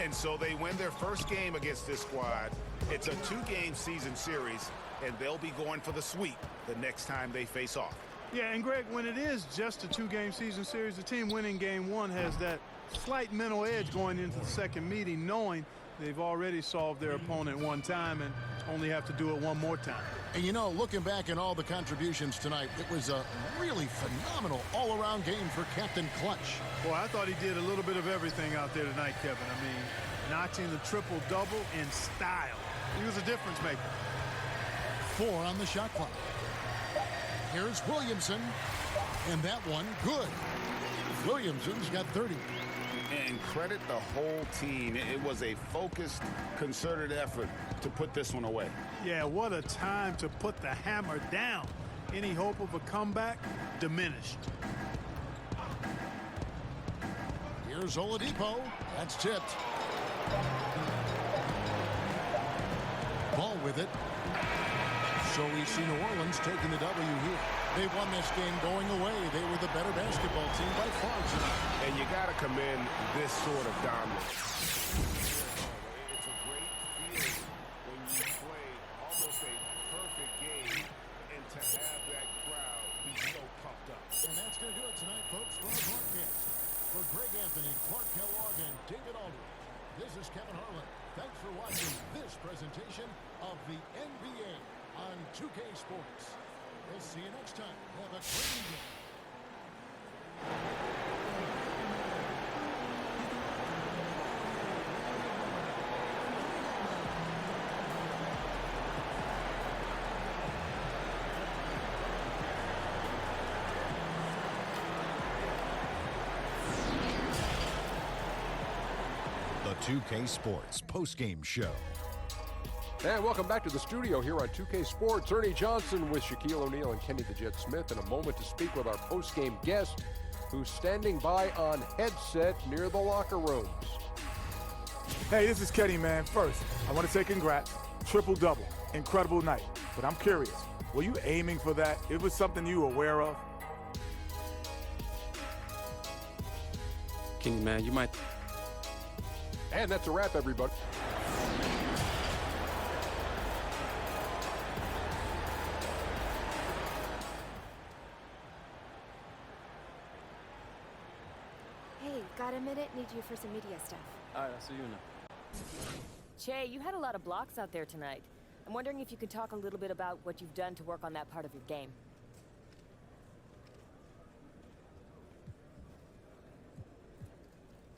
And so they win their first game against this squad. It's a 2-game season series, and they'll be going for the sweep the next time they face off. Yeah, and Greg, when it is just a 2-game season series, the team winning game 1 has that slight mental edge going into the second meeting, knowing they've already solved their opponent one time and only have to do it one more time. And you know, looking back at all the contributions tonight, it was a really phenomenal all-around game for Captain Clutch. Well, I thought he did a little bit of everything out there tonight, Kevin. I mean, notching the triple-double in style. He was a difference maker. 4 on the shot clock. Here's Williamson, and that one good. Williamson's got 30. And credit the whole team. It was a focused, concerted effort to put this one away. Yeah, what a time to put the hammer down. Any hope of a comeback diminished. Here's Oladipo. That's tipped. Ball with it. So we see New Orleans taking the W here. They won this game going away. They were the better basketball team by far tonight. And you got to commend this sort of dominance. It's a great feeling when you play almost a perfect game and to have that crowd be so pumped up. And that's going to do it tonight, folks, for our broadcast. For Greg Anthony, Clark Kellogg, and David Aldridge, this is Kevin Harlan. Thanks for watching this presentation of the NBA on 2K Sports. We'll see you next time. Have a great evening. The 2K Sports postgame show. And welcome back to the studio here on 2K Sports. Ernie Johnson with Shaquille O'Neal and Kenny the Jet Smith in a moment to speak with our postgame guest who's standing by on headset near the locker rooms. Hey, this is Kenny, man. First, I want to say congrats. Triple-double. Incredible night. But I'm curious, were you aiming for that? It was something you were aware of? Kenny, man, you might... And that's a wrap, everybody. Hey, got a minute? Need you for some media stuff. All right, I'll see you now. Che, you had a lot of blocks out there tonight. I'm wondering if you could talk a little bit about what you've done to work on that part of your game.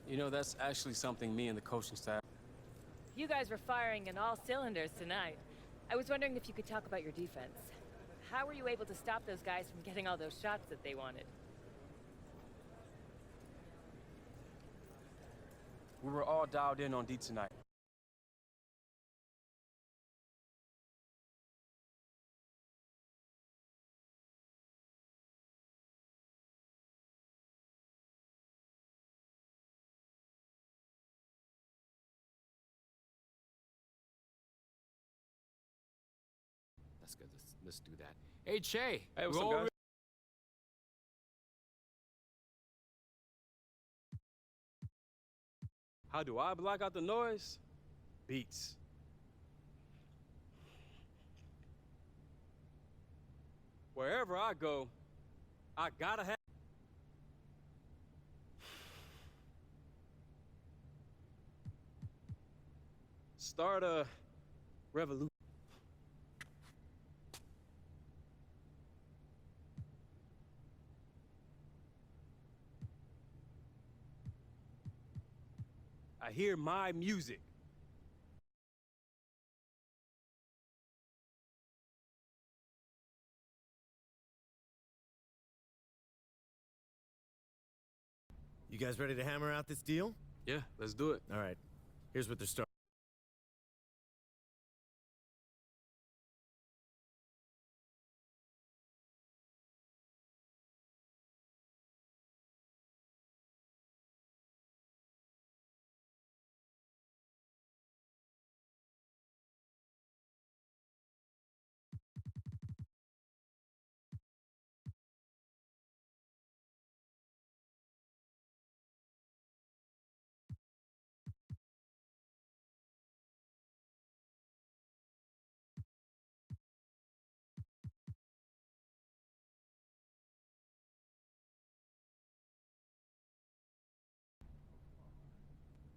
You know, that's actually something me and the coaching staff... You guys were firing in all cylinders tonight. I was wondering if you could talk about your defense. How were you able to stop those guys from getting all those shots that they wanted? We were all dialed in on D tonight. That's good. Let's do that. Hey, Che. Hey, what's up, guys? How do I block out the noise? Beats. Wherever I go, I gotta have... Start a revolution. I hear my music. You guys ready to hammer out this deal? Yeah, let's do it. All right. Here's what they're starting.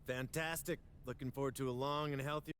Fantastic. Looking forward to a long and healthy...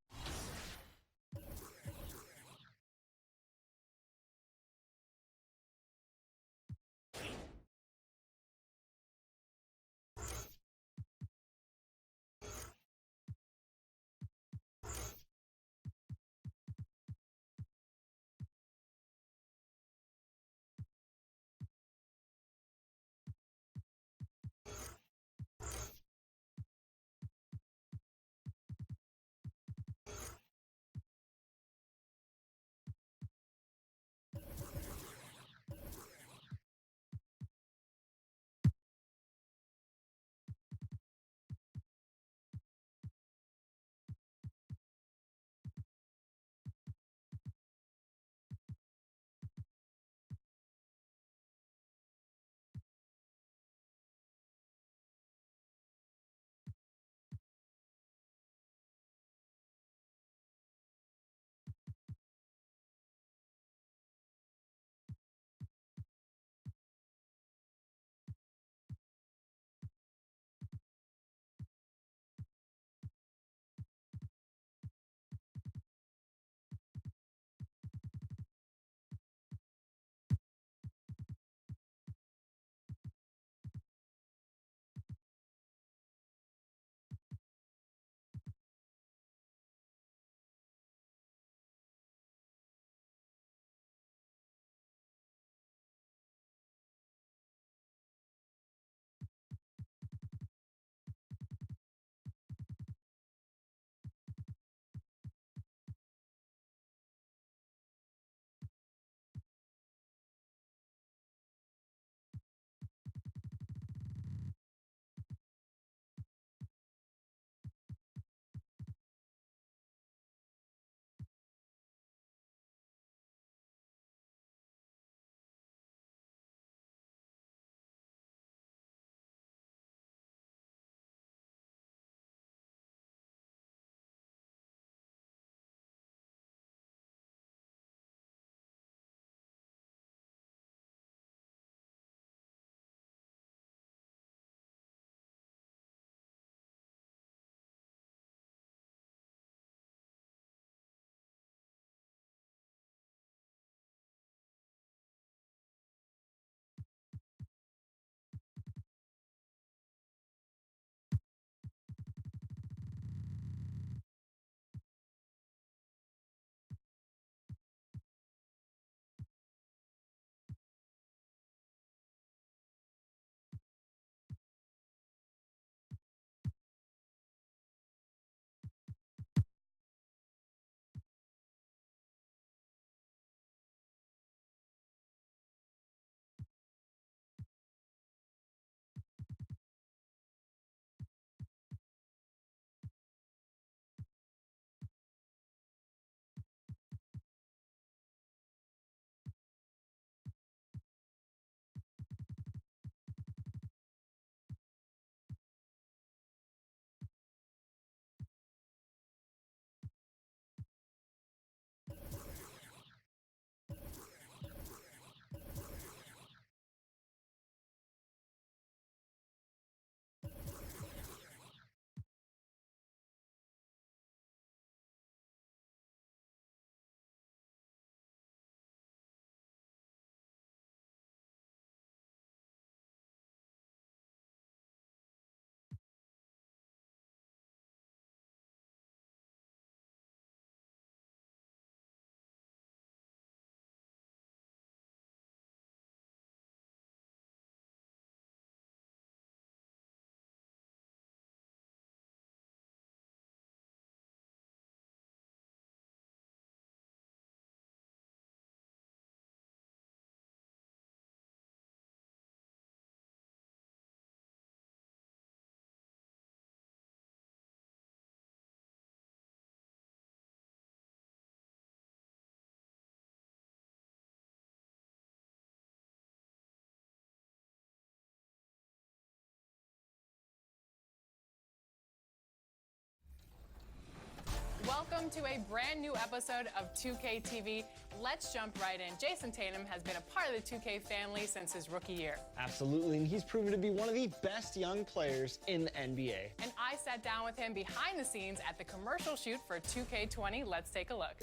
Welcome to a brand new episode of 2K TV. Let's jump right in. Jason Tatum has been a part of the 2K family since his rookie year. Absolutely, and he's proven to be one of the best young players in the NBA. And I sat down with him behind the scenes at the commercial shoot for 2K20. Let's take a look.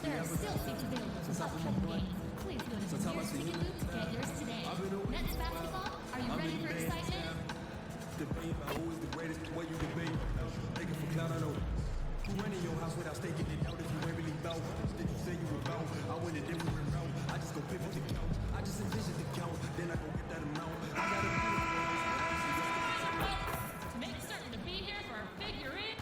There are still seats available for upcoming games. Please go to Sears Ticket Booth to get yours today. Nets basketball, are you ready for excitement? Debate about who is the greatest, what you debate. Take it for clout, I know. Who went in your house without staking it out if you ain't really bout? Did you say you were bout? I went a different route. I just go pick up the count. I just envision the count. Then I go get that amount. I got a Make certain to be here for our figure eight.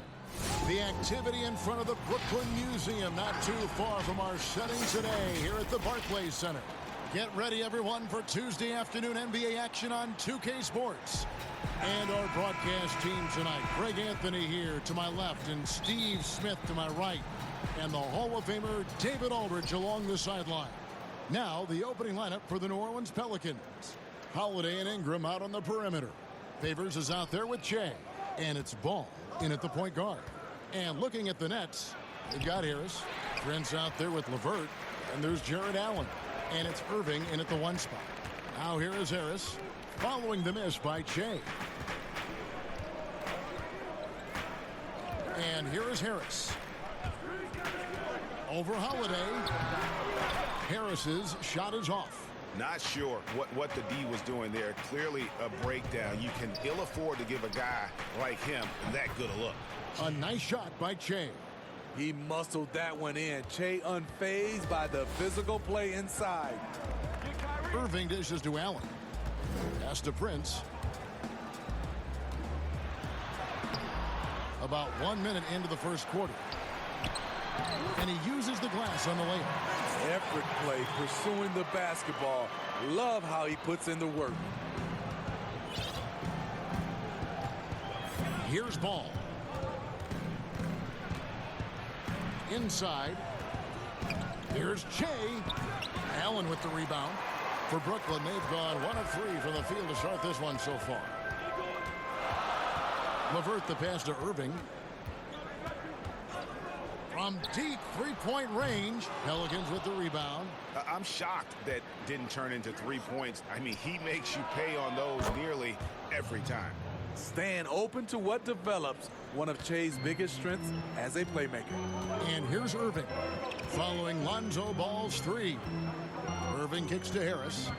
The activity in front of the Brooklyn Museum, not too far from our setting today here at the Barclays Center. Get ready, everyone, for Tuesday afternoon NBA action on 2K Sports. And our broadcast team tonight, Greg Anthony here to my left and Steve Smith to my right. And the Hall of Famer David Aldridge along the sideline. Now, the opening lineup for the New Orleans Pelicans. Holiday and Ingram out on the perimeter. Favors is out there with Che. And it's Ball in at the point guard. And looking at the Nets, they've got Harris. Prince out there with LeVert. And there's Jared Allen. And it's Irving in at the one spot. Now here is Harris, following the miss by Che. And here is Harris. Over Holiday. Harris's shot is off. Not sure what the D was doing there. Clearly a breakdown. You can ill afford to give a guy like him that good a look. A nice shot by Che. He muscled that one in. Che unfazed by the physical play inside. Irving dishes to Allen. Pass to Prince. About 1 minute into the first quarter. And he uses the glass on the layup. Effort play, pursuing the basketball. Love how he puts in the work. Here's Ball. Inside. Here's Che. Allen with the rebound. For Brooklyn, they've gone 1 of 3 from the field to start this one so far. LeVert the pass to Irving. From deep three-point range, Pelicans with the rebound. I'm shocked that didn't turn into 3 points. I mean, he makes you pay on those nearly every time. Staying open to what develops, one of Che's biggest strengths as a playmaker. And here's Irving, following Lonzo Ball's 3. Irving kicks to Harris.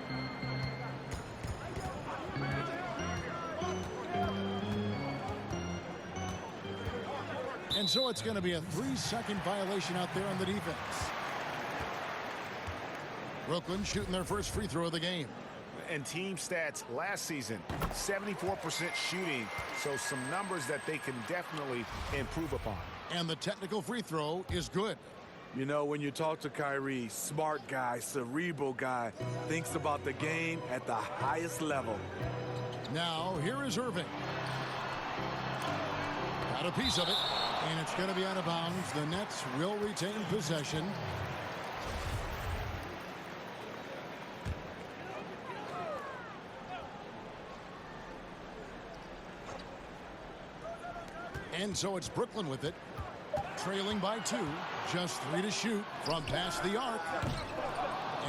And so it's going to be a 3-second violation out there on the defense. Brooklyn shooting their first free throw of the game. And team stats last season, 74% shooting, so some numbers that they can definitely improve upon. And the technical free throw is good. You know, when you talk to Kyrie, smart guy, cerebral guy, thinks about the game at the highest level. Now, here is Irving. Got a piece of it, and it's going to be out of bounds. The Nets will retain possession. And so it's Brooklyn with it, trailing by 2, just 3 to shoot from past the arc.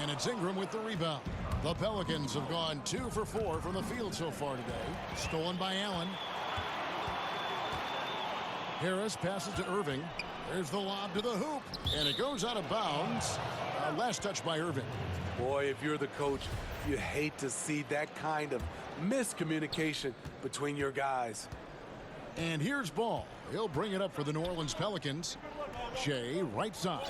And it's Ingram with the rebound. The Pelicans have gone 2 for 4 from the field so far today. Stolen by Allen. Harris passes to Irving. There's the lob to the hoop, and it goes out of bounds. Last touch by Irving. Boy, if you're the coach, you hate to see that kind of miscommunication between your guys. And here's Ball. He'll bring it up for the New Orleans Pelicans. Che, right side.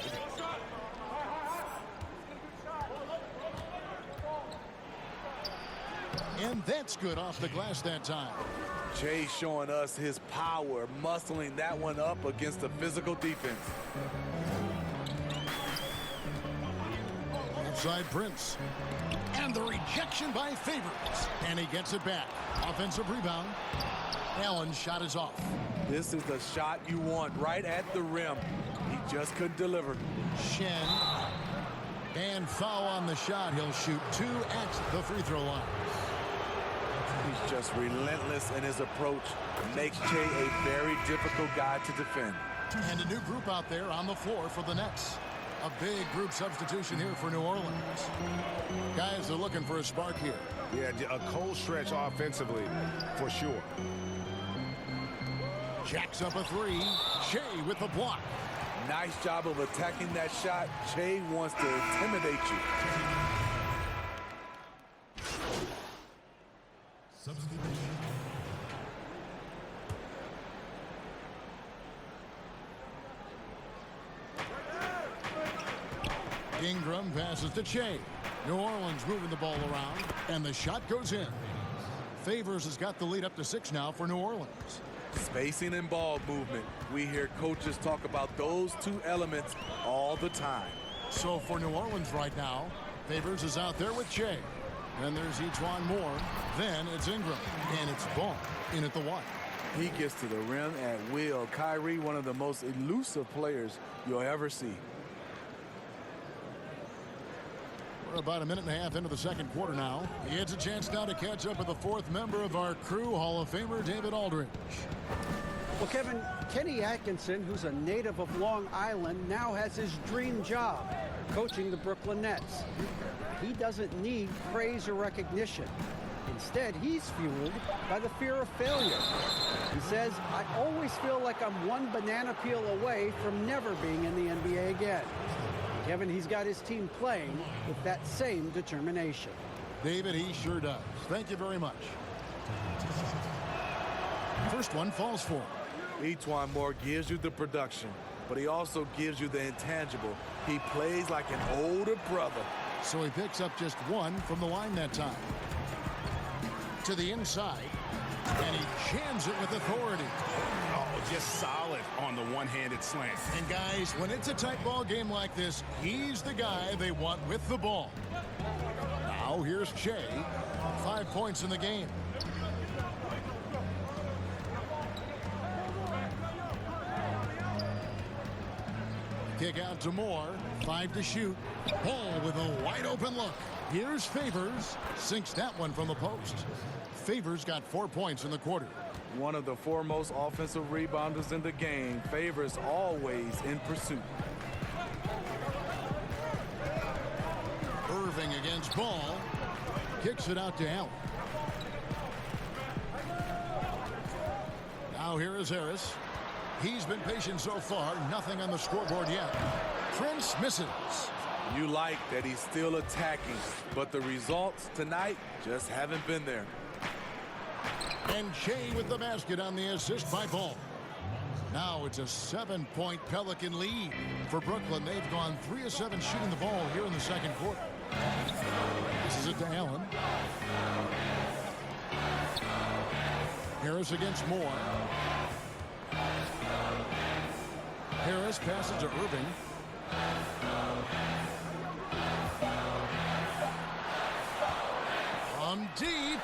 And that's good off the glass that time. Che showing us his power, muscling that one up against the physical defense. outside Prince. And the rejection by Favors. And he gets it back. Offensive rebound. Allen's shot is off. This is the shot you want right at the rim. He just couldn't deliver. Shen. And foul on the shot. He'll shoot 2 at the free throw line. He's just relentless in his approach. Makes Che a very difficult guy to defend. And a new group out there on the floor for the Nets. A big group substitution here for New Orleans. Guys are looking for a spark here. Yeah, a cold stretch offensively, for sure. Jacks up a 3. Che with the block. Nice job of attacking that shot. Che wants to intimidate you. Ingram passes to Che. New Orleans moving the ball around, and the shot goes in. Favors has got the lead up to 6 now for New Orleans. Spacing and ball movement. We hear coaches talk about those 2 elements all the time. So for New Orleans right now, Favors is out there with Che. Then there's Etuan Moore. Then it's Ingram. And it's Ball in at the 1. He gets to the rim at will. Kyrie, one of the most elusive players you'll ever see. We're about a minute and a half into the second quarter now. He gets a chance now to catch up with the 4th member of our crew, Hall of Famer David Aldridge. Well, Kevin, Kenny Atkinson, who's a native of Long Island, now has his dream job, coaching the Brooklyn Nets. He doesn't need praise or recognition. Instead, he's fueled by the fear of failure. He says, I always feel like I'm one banana peel away from never being in the NBA again. Kevin, he's got his team playing with that same determination. David, he sure does. Thank you very much. First one falls for him. Etuan Moore gives you the production, but he also gives you the intangible. He plays like an older brother. So he picks up just 1 from the line that time. To the inside, and he jams it with authority. Oh, just solid on the one-handed slant. And guys, when it's a tight ball game like this, he's the guy they want with the ball. Now here's Che, 5 points in the game. Kick out to Moore, 5 to shoot. Ball with a wide open look. Here's Favors, sinks that one from the post. Favors got 4 points in the quarter. One of the foremost offensive rebounders in the game. Favors always in pursuit. Irving against Ball. Kicks it out to Allen. Now here is Harris. He's been patient so far. Nothing on the scoreboard yet. Prince misses. You like that he's still attacking, but the results tonight just haven't been there. And Che with the basket on the assist by Ball. Now it's a 7-point Pelican lead for Brooklyn. They've gone 3 of 7 shooting the ball here in the second quarter. This is it to Allen. Harris against Moore. Harris passes to Irving. From deep.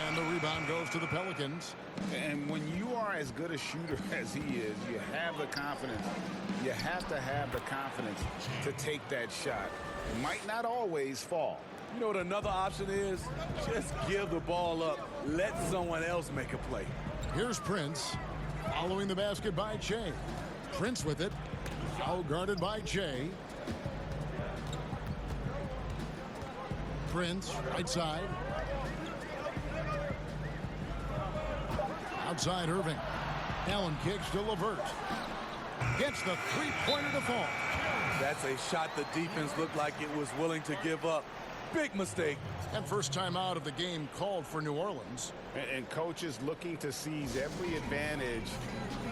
And the rebound goes to the Pelicans. And when you are as good a shooter as he is, you have the confidence. You have to have the confidence to take that shot. It might not always fall. You know what another option is? Just give the ball up. Let someone else make a play. Here's Prince. Following the basket by Che. Prince with it. Foul guarded by Che. Prince, right side. Outside Irving. Allen kicks to LeVert. Gets the three-pointer to fall. That's a shot the defense looked like it was willing to give up. Big mistake. And first time out of the game called for New Orleans. And coaches looking to seize every advantage,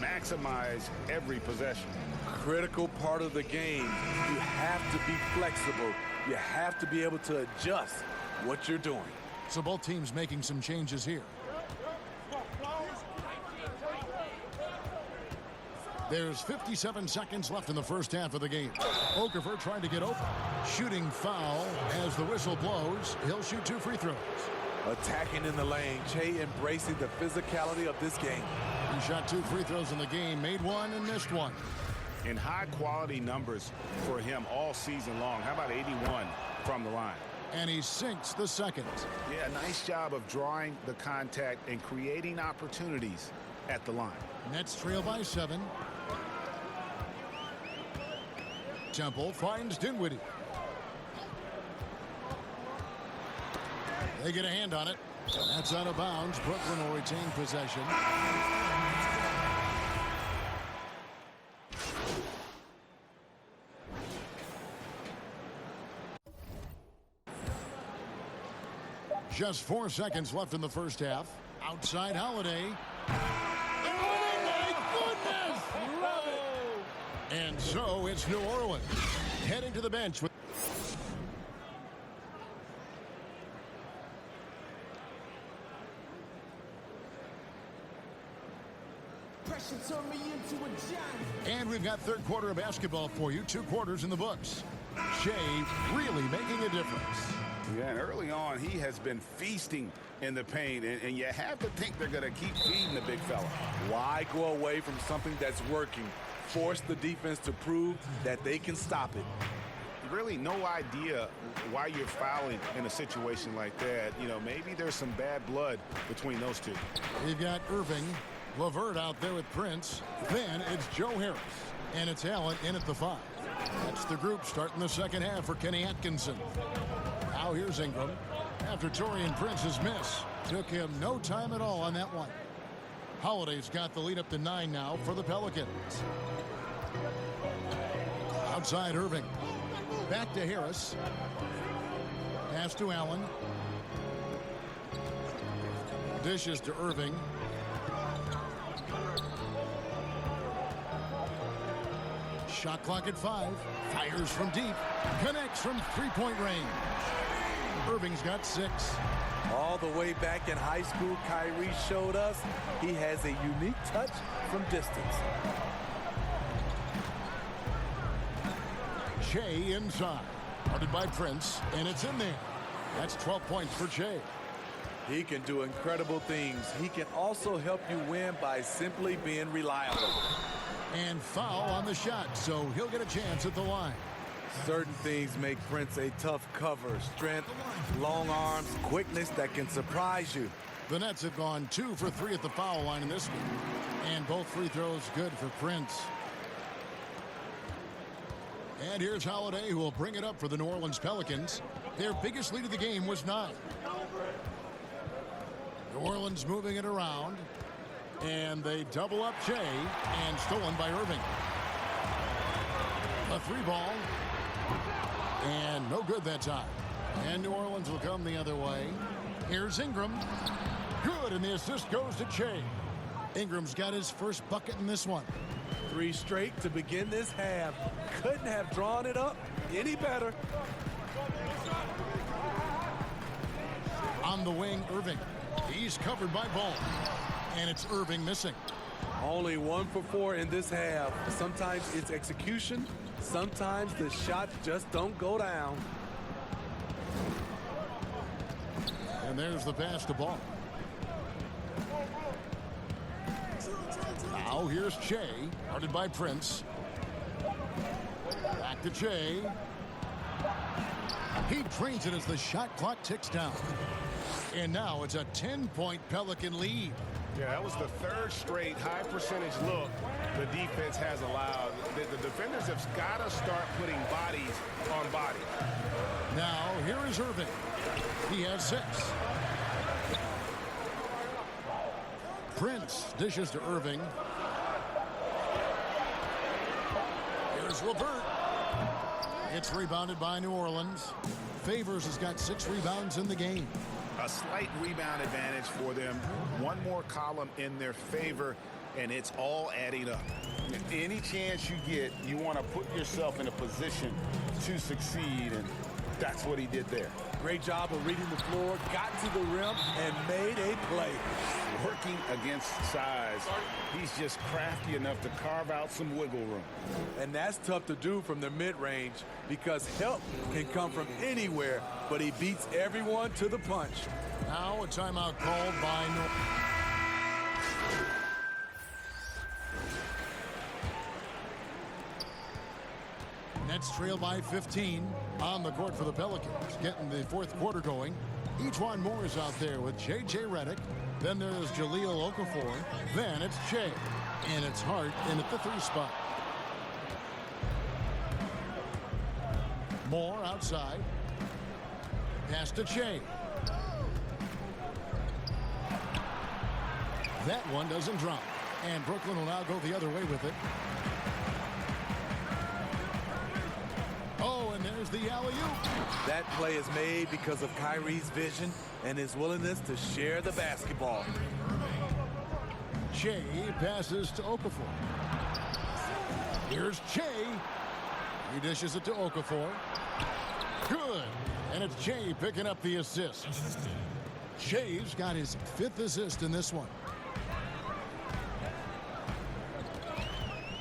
maximize every possession. Critical part of the game. You have to be flexible. You have to be able to adjust what you're doing. So both teams making some changes here. There's 57 seconds left in the first half of the game. Okafor trying to get open. Shooting foul as the whistle blows. He'll shoot 2 free throws. Attacking in the lane. Che embracing the physicality of this game. He shot 2 free throws in the game, made 1 and missed 1. In high-quality numbers for him all season long. How about 81 from the line? And he sinks the second. Yeah, nice job of drawing the contact and creating opportunities at the line. Nets trail by 7. Temple finds Dinwiddie. They get a hand on it. That's out of bounds. Brooklyn will retain possession. Just 4 seconds left in the first half. Outside Holiday. And so it's New Orleans heading to the bench with and we've got third quarter of basketball for you. 2 quarters in the books. Shea really making a difference. Yeah, and early on, he has been feasting in the paint, and you have to think they're going to keep feeding the big fella. Why go away from something that's working? Force the defense to prove that they can stop it. Really no idea why you're fouling in a situation like that. You know, maybe there's some bad blood between those two. We've got Irving, LeVert out there with Prince. Then it's Joe Harris, and it's Allen in at the 5. That's the group starting the second half for Kenny Atkinson. Now here's Ingram. After Taurean Prince's miss, took him no time at all on that one. Holiday's got the lead up to 9 now for the Pelicans. Outside Irving. Back to Harris. Pass to Allen. Dishes to Irving. Shot clock at 5. Fires from deep. Connects from 3-point range. Irving's got 6. All the way back in high school, Kyrie showed us he has a unique touch from distance. Shea inside. Guarded by Prince, and it's in there. That's 12 points for Shea. He can do incredible things. He can also help you win by simply being reliable. And foul on the shot, so he'll get a chance at the line. Certain things make Prince a tough cover. Strength, long arms, quickness that can surprise you. The Nets have gone 2 for 3 at the foul line in this one. And both free throws good for Prince. And here's Holiday, who will bring it up for the New Orleans Pelicans. Their biggest lead of the game was 9. New Orleans moving it around. And they double up Shea, and stolen by Irving. A 3 ball. And no good that time. And New Orleans will come the other way. Here's Ingram. Good, and the assist goes to Shea. Ingram's got his first bucket in this one. 3 straight to begin this half. Couldn't have drawn it up any better. On the wing, Irving. He's covered by Ball. And it's Irving missing. Only 1 for 4 in this half. Sometimes it's execution. Sometimes the shots just don't go down. And there's the pass to Ball. Now here's Shea, guarded by Prince. Back to Shea. He trains it as the shot clock ticks down. And now it's a 10-point Pelican lead. Yeah, that was the 3rd straight high percentage look the defense has allowed. The defenders have got to start putting bodies on bodies. Now here is Irving. He has 6. Prince dishes to Irving. Here's LeVert. It's rebounded by New Orleans. Favors has got 6 rebounds in the game. A slight rebound advantage for them. 1 more column in their favor, and it's all adding up. Any chance you get, you want to put yourself in a position to succeed. And That's what he did there. Great job of reading the floor, got to the rim, and made a play. Working against size, he's just crafty enough to carve out some wiggle room. And that's tough to do from the mid-range because help can come from anywhere, but he beats everyone to the punch. Now a timeout called by Nets trail by 15 on the court for the Pelicans, getting the fourth quarter going. Ejuan Moore is out there with J.J. Redick. Then there's Jahlil Okafor. Then it's Shea. And it's Hart in at the 3 spot. Moore outside. Pass to Shea. That one doesn't drop. And Brooklyn will now go the other way with it. Oh, and there's the alley-oop. That play is made because of Kyrie's vision and his willingness to share the basketball. Shea passes to Okafor. Here's Shea. He dishes it to Okafor. Good. And it's Shea picking up the assist. Shea's got his 5th assist in this one.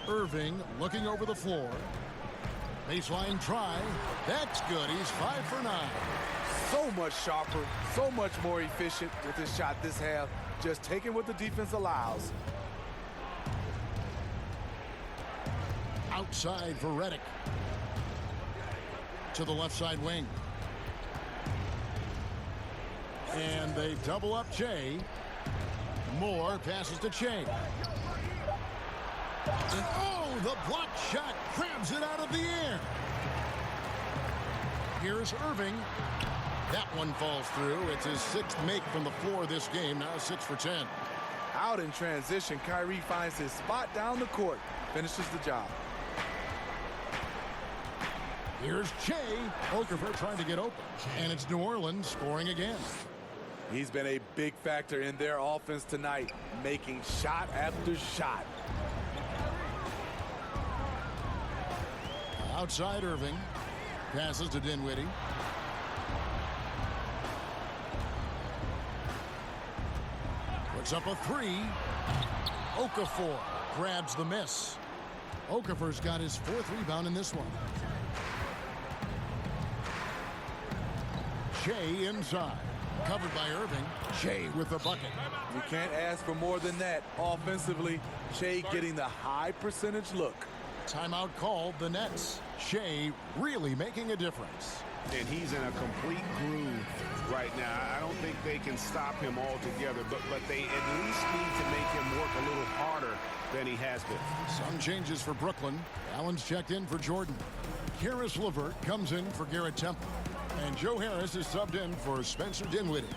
Irving looking over the floor. Baseline try. That's good. He's 5 for 9. So much sharper, so much more efficient with his shot this half. Just taking what the defense allows. Outside for Redick. To the left side wing. And they double up Shea. Moore passes to Shea. And oh, the block shot grabs it out of the air. Here's Irving. That one falls through. It's his 6th make from the floor this game. Now 6 for 10. Out in transition, Kyrie finds his spot down the court. Finishes the job. Here's Shea. Okafor trying to get open. And it's New Orleans scoring again. He's been a big factor in their offense tonight, making shot after shot. Outside Irving. Passes to Dinwiddie. Puts up a 3. Okafor grabs the miss. Okafor's got his 4th rebound in this one. Shea inside. Covered by Irving. Shea with the bucket. You can't ask for more than that. Offensively, Shea getting the high percentage look. Timeout called the Nets. Shea really making a difference. And he's in a complete groove right now. I don't think they can stop him altogether, but they at least need to make him work a little harder than he has been. Some changes for Brooklyn. Allen's checked in for Jordan. Karis LeVert comes in for Garrett Temple. And Joe Harris is subbed in for Spencer Dinwiddie.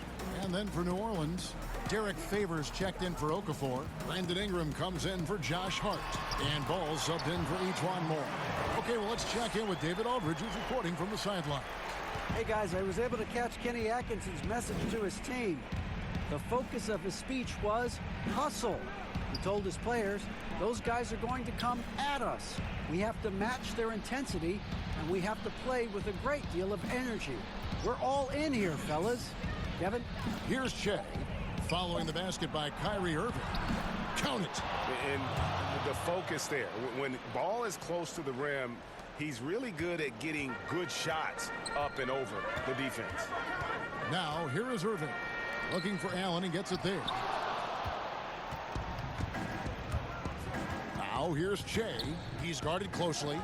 And then for New Orleans, Derek Favors checked in for Okafor. Brandon Ingram comes in for Josh Hart. And Ball subbed in for Ejuan Moore. Okay, well, let's check in with David Aldridge, who's reporting from the sideline. Hey, guys, I was able to catch Kenny Atkinson's message to his team. The focus of his speech was hustle. He told his players, those guys are going to come at us. We have to match their intensity, and we have to play with a great deal of energy. We're all in here, fellas. Kevin? Here's Shea, following the basket by Kyrie Irving. Count it. And the focus there. When Ball is close to the rim, he's really good at getting good shots up and over the defense. Now, here is Irving. Looking for Allen and gets it there. Now, here's Shea. He's guarded closely.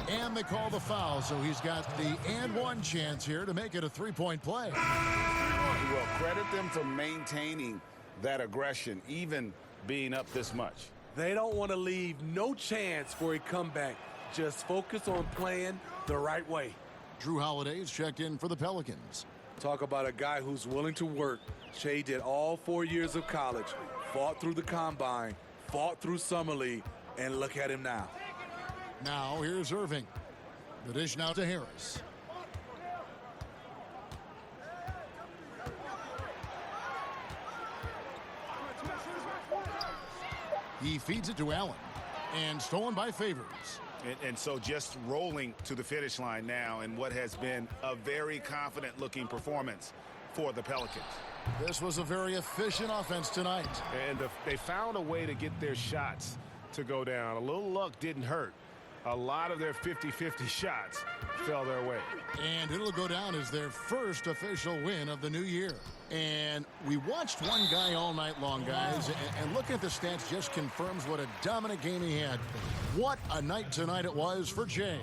And they call the foul, so he's got the and one chance here to make it a 3-point play. Well, credit them for maintaining that aggression, even being up this much. They don't want to leave no chance for a comeback. Just focus on playing the right way. Drew Holiday's checked in for the Pelicans. Talk about a guy who's willing to work. Shea did all 4 years of college, fought through the combine, fought through summer league, and look at him now. Now here's Irving. The dish now to Harris. He feeds it to Allen. And stolen by Favors. And so just rolling to the finish line now in what has been a very confident-looking performance for the Pelicans. This was a very efficient offense tonight. And they found a way to get their shots to go down. A little luck didn't hurt. A lot of their 50-50 shots fell their way. And it'll go down as their first official win of the new year. And we watched one guy all night long, guys, and looking at the stats just confirms what a dominant game he had. What a night tonight it was for Jay.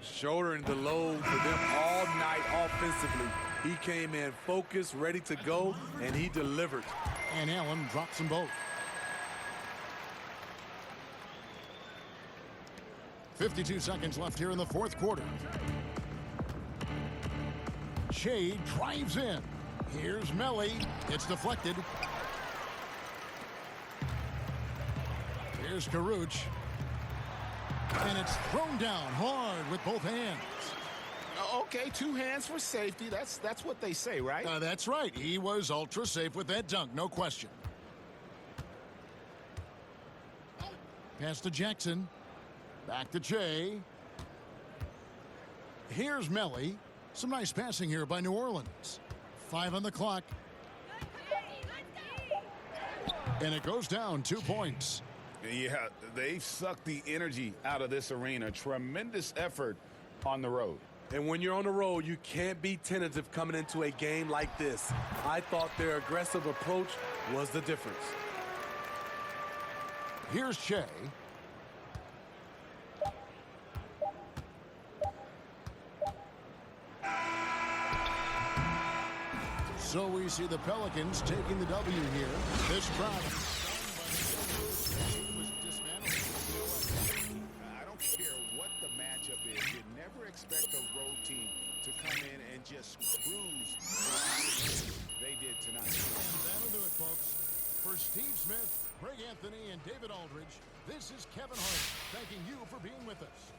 Shouldering the load for them all night offensively. He came in focused, ready to go, and he delivered. And Allen drops them both. 52 seconds left here in the fourth quarter. Shea drives in. Here's Melly. It's deflected. Here's Karuch. And it's thrown down hard with both hands. Okay, 2 hands for safety. That's what they say, right? That's right. He was ultra safe with that dunk, no question. Pass to Jackson. Back to Jay. Here's Melly. Some nice passing here by New Orleans. 5 on the clock. And it goes down 2 points. Yeah, they've sucked the energy out of this arena. Tremendous effort on the road. And when you're on the road, you can't be tentative coming into a game like this. I thought their aggressive approach was the difference. Here's Shea. So we see the Pelicans taking the W here. This crowd. I don't care what the matchup is. You never expect a road team to come in and just cruise. They did tonight. And that'll do it, folks. For Steve Smith, Greg Anthony, and David Aldridge, this is Kevin Hart thanking you for being with us.